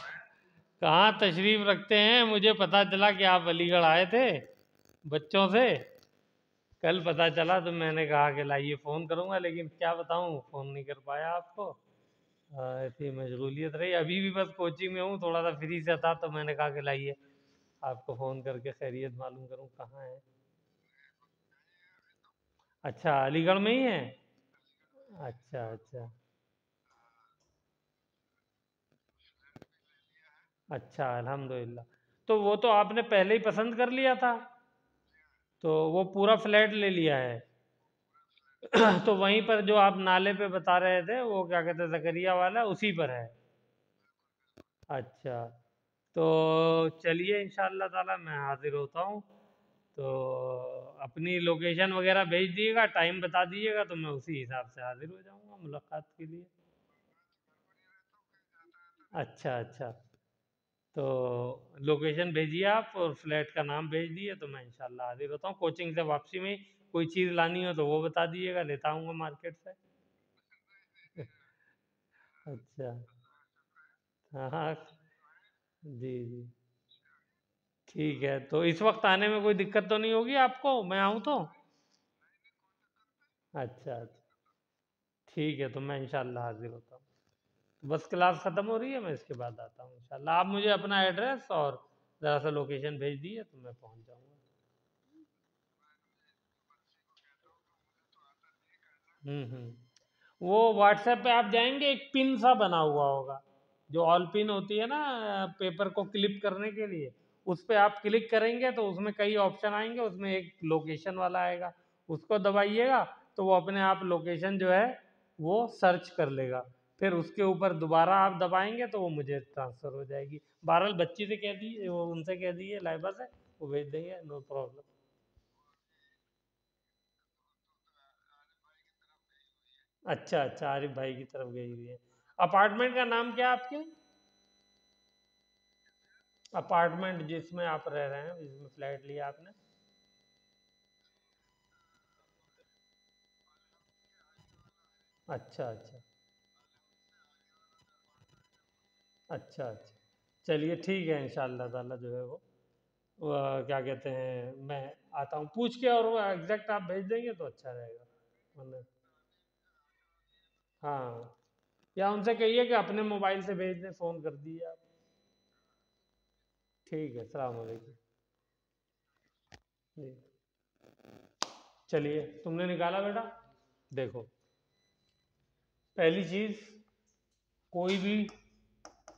कहाँ तशरीफ रखते हैं? मुझे पता चला कि आप अलीगढ़ आए थे बच्चों से, कल पता चला तो मैंने कहा कि लाइए फ़ोन करूँगा, लेकिन क्या बताऊँ फ़ोन नहीं कर पाया आपको, ऐसी मशगूलियत रही। अभी भी बस कोचिंग में हूँ, थोड़ा सा फ्री से था तो मैंने कहा कि लाइए आपको फ़ोन करके खैरियत मालूम करूँ कहाँ है। अच्छा अलीगढ़ में ही है? अच्छा अच्छा अच्छा अल्हम्दुलिल्लाह। तो वो तो आपने पहले ही पसंद कर लिया था, तो वो पूरा फ्लैट ले लिया है? तो वहीं पर जो आप नाले पे बता रहे थे वो क्या कहते हैं जकरिया वाला, उसी पर है? अच्छा, तो चलिए इंशाअल्लाह ताला मैं हाजिर होता हूँ। तो अपनी लोकेशन वगैरह भेज दिएगा, टाइम बता दीजिएगा, तो मैं उसी हिसाब से हाजिर हो जाऊँगा मुलाकात के लिए। अच्छा अच्छा, तो लोकेशन भेजिए आप और फ्लैट का नाम भेज दिए तो मैं इंशाल्लाह हाजिर होता हूँ। कोचिंग से वापसी में कोई चीज़ लानी हो तो वो बता दीजिएगा, लेता आऊँगा मार्केट से। अच्छा हाँ हाँ जी जी ठीक है। तो इस वक्त आने में कोई दिक्कत तो नहीं होगी आपको, मैं आऊँ तो? अच्छा अच्छा ठीक है, तो मैं इंशाल्लाह हाजिर होता हूँ। बस क्लास ख़त्म हो रही है, मैं इसके बाद आता हूँ इंशाल्लाह। आप मुझे अपना एड्रेस और ज़रा सा लोकेशन भेज दिए तो मैं पहुँच जाऊँगा। वो व्हाट्सएप पे आप जाएंगे, एक पिन सा बना हुआ होगा, जो ऑल पिन होती है ना पेपर को क्लिप करने के लिए, उस पर आप क्लिक करेंगे तो उसमें कई ऑप्शन आएंगे, उसमें एक लोकेशन वाला आएगा, उसको दबाइएगा तो वो अपने आप लोकेशन जो है वो सर्च कर लेगा। फिर उसके ऊपर दोबारा आप दबाएंगे तो वो मुझे ट्रांसफ़र हो जाएगी। बहरहाल बच्ची से कह दीजिए, वो उनसे कह दीजिए लाइबा से, वो भेज देंगे, नो प्रॉब्लम। अच्छा अच्छा, आरिफ भाई की तरफ गई हुई है। अपार्टमेंट का नाम क्या है आपके? अपार्टमेंट जिसमें आप रह रहे हैं, जिसमें फ्लैट लिया आपने? अच्छा अच्छा अच्छा अच्छा, चलिए ठीक है, इंशाल्लाह ताला जो है वो क्या कहते हैं, मैं आता हूँ पूछ के, और वो एग्जैक्ट आप भेज देंगे तो अच्छा रहेगा। वरना हाँ, या उनसे कहिए कि अपने मोबाइल से भेज दें, फ़ोन कर दीजिए आप। ठीक है, सलाम वालेकुम जी। चलिए, तुमने निकाला बेटा, देखो, पहली चीज़, कोई भी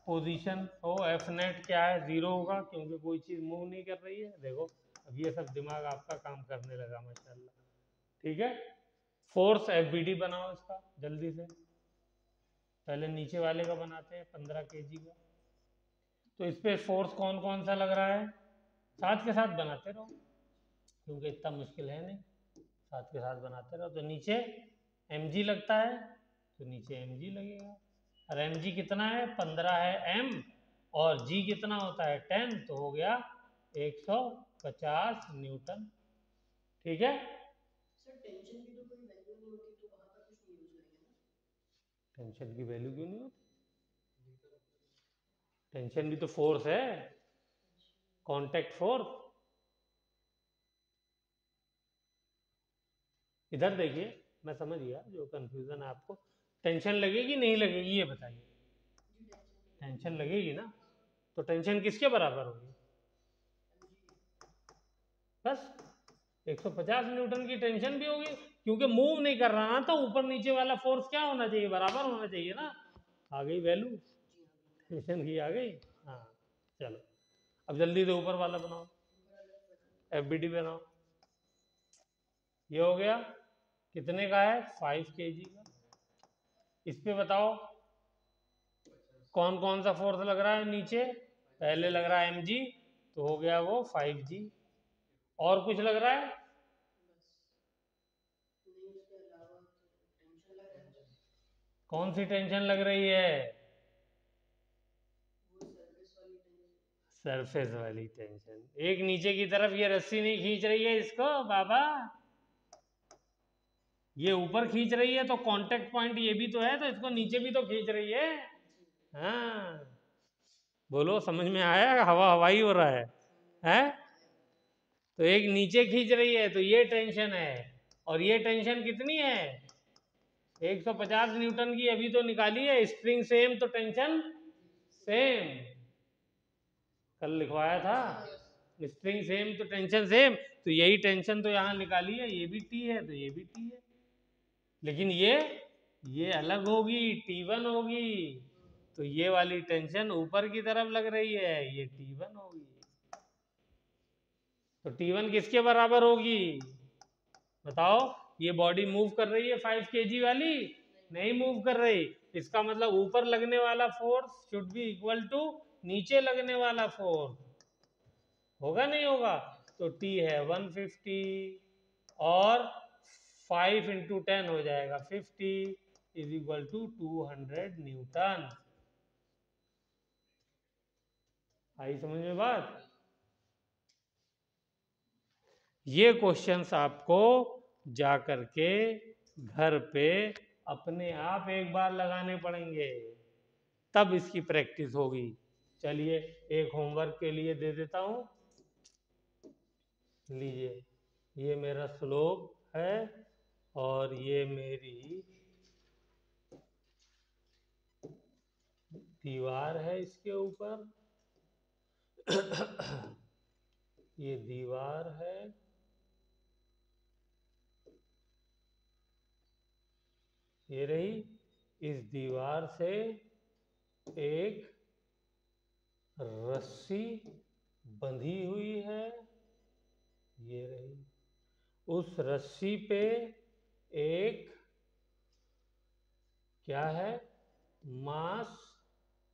पोजीशन हो, एफ नेट क्या है, ज़ीरो होगा, क्योंकि कोई चीज़ मूव नहीं कर रही है। देखो, अब ये सब दिमाग आपका काम करने लगा माशाल्लाह। ठीक है, फोर्स एफ बी डी बनाओ इसका जल्दी से। पहले नीचे वाले का बनाते हैं, 15 kg का। तो इस पे फोर्स कौन कौन सा लग रहा है, साथ के साथ बनाते रहो, क्योंकि इतना मुश्किल है नहीं, साथ के साथ बनाते रहो। तो नीचे एम जी लगता है, तो नीचे एम जी लगेगा, और एम जी कितना है, 15 है एम, और जी कितना होता है 10, तो हो गया 150 न्यूटन। ठीक है, सर टेंशन की तो कोई वैल्यू नहीं होती, तो वहां पर कुछ नहीं यूज करेंगे ना? टेंशन की वैल्यू क्यों नहीं होती? टेंशन भी तो फोर्स है, कांटेक्ट फोर्स। इधर देखिए, मैं समझ गया जो कंफ्यूजन है आपको। टेंशन लगेगी नहीं लगेगी ये बताइए? जी टेंशन तो टेंशन लगेगी। लगेगी ना, तो टेंशन किसके बराबर होगी? एमजी। बस 150 न्यूटन की टेंशन भी होगी, क्योंकि मूव नहीं कर रहा ना, तो ऊपर नीचे वाला फोर्स क्या होना चाहिए, बराबर होना चाहिए ना। आ गई वैल्यू, जी हाँ बिल्कुल। टेंशन की आ गई। हाँ, चलो, अब जल्दी से ऊपर वाला बनाओ, ऊपर वाला बटन। एफ बी डी बनाओ। ये हो गया, कितने का है, 5 kg का। इस पे बताओ कौन कौन सा फोर्स लग रहा है नीचे। पहले लग रहा है एम जी, तो हो गया वो 5G। और कुछ लग रहा है? बस नहीं, उसके अलावा तो टेंशन लग रहा है बस। कौन सी टेंशन लग रही है? वो सरफेस वाली टेंशन। सरफेस वाली टेंशन। एक नीचे की तरफ ये रस्सी नहीं खींच रही है इसको बाबा, ये ऊपर खींच रही है, तो कांटेक्ट पॉइंट ये भी तो है, तो इसको नीचे भी तो खींच रही है। जी हाँ, बोलो, समझ में आया? हवा हवाई हो रहा है समझ हैं? आया। तो एक नीचे खींच रही है, तो ये टेंशन है, और ये टेंशन कितनी है, 150 न्यूटन की अभी तो निकाली है। स्प्रिंग सेम तो टेंशन जी सेम, कल लिखवाया था, जी हाँ बस। स्प्रिंग सेम तो टेंशन सेम। तो यही टेंशन तो यहाँ निकाली है, ये भी टी है तो ये भी टी है, लेकिन ये अलग होगी, T1 होगी। तो ये वाली टेंशन ऊपर की तरफ लग रही है, ये T1 होगी। तो T1 किसके बराबर होगी बताओ? ये बॉडी मूव कर रही है 5 kg वाली? नहीं मूव कर रही। इसका मतलब ऊपर लगने वाला force should be equal to नीचे लगने वाला फोर्स, होगा नहीं होगा? तो T है 150, और 5 × 10 हो जाएगा 50, इज इक्वल टू 200 न्यूटन। आई समझ में बात? ये क्वेश्चंस आपको जा करके घर पे अपने आप एक बार लगाने पड़ेंगे, तब इसकी प्रैक्टिस होगी। चलिए, एक होमवर्क के लिए दे देता हूँ, लीजिए, ये मेरा स्लोप है, और ये मेरी दीवार है इसके ऊपर, ये दीवार है, ये रही, इस दीवार से एक रस्सी बंधी हुई है, ये रही, उस रस्सी पे एक क्या है, मांस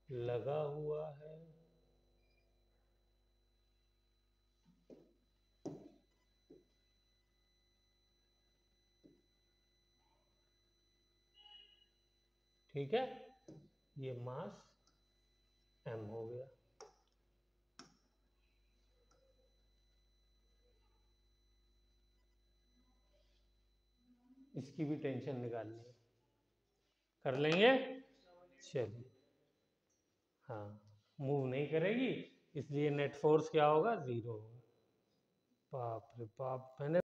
लगा हुआ है। ठीक है, ये मास m हो गया। इसकी भी टेंशन निकालनी है, कर लेंगे, चलिए। हाँ, मूव नहीं करेगी, इसलिए नेट फोर्स क्या होगा, 0 होगा। बाप रे बाप, मैंने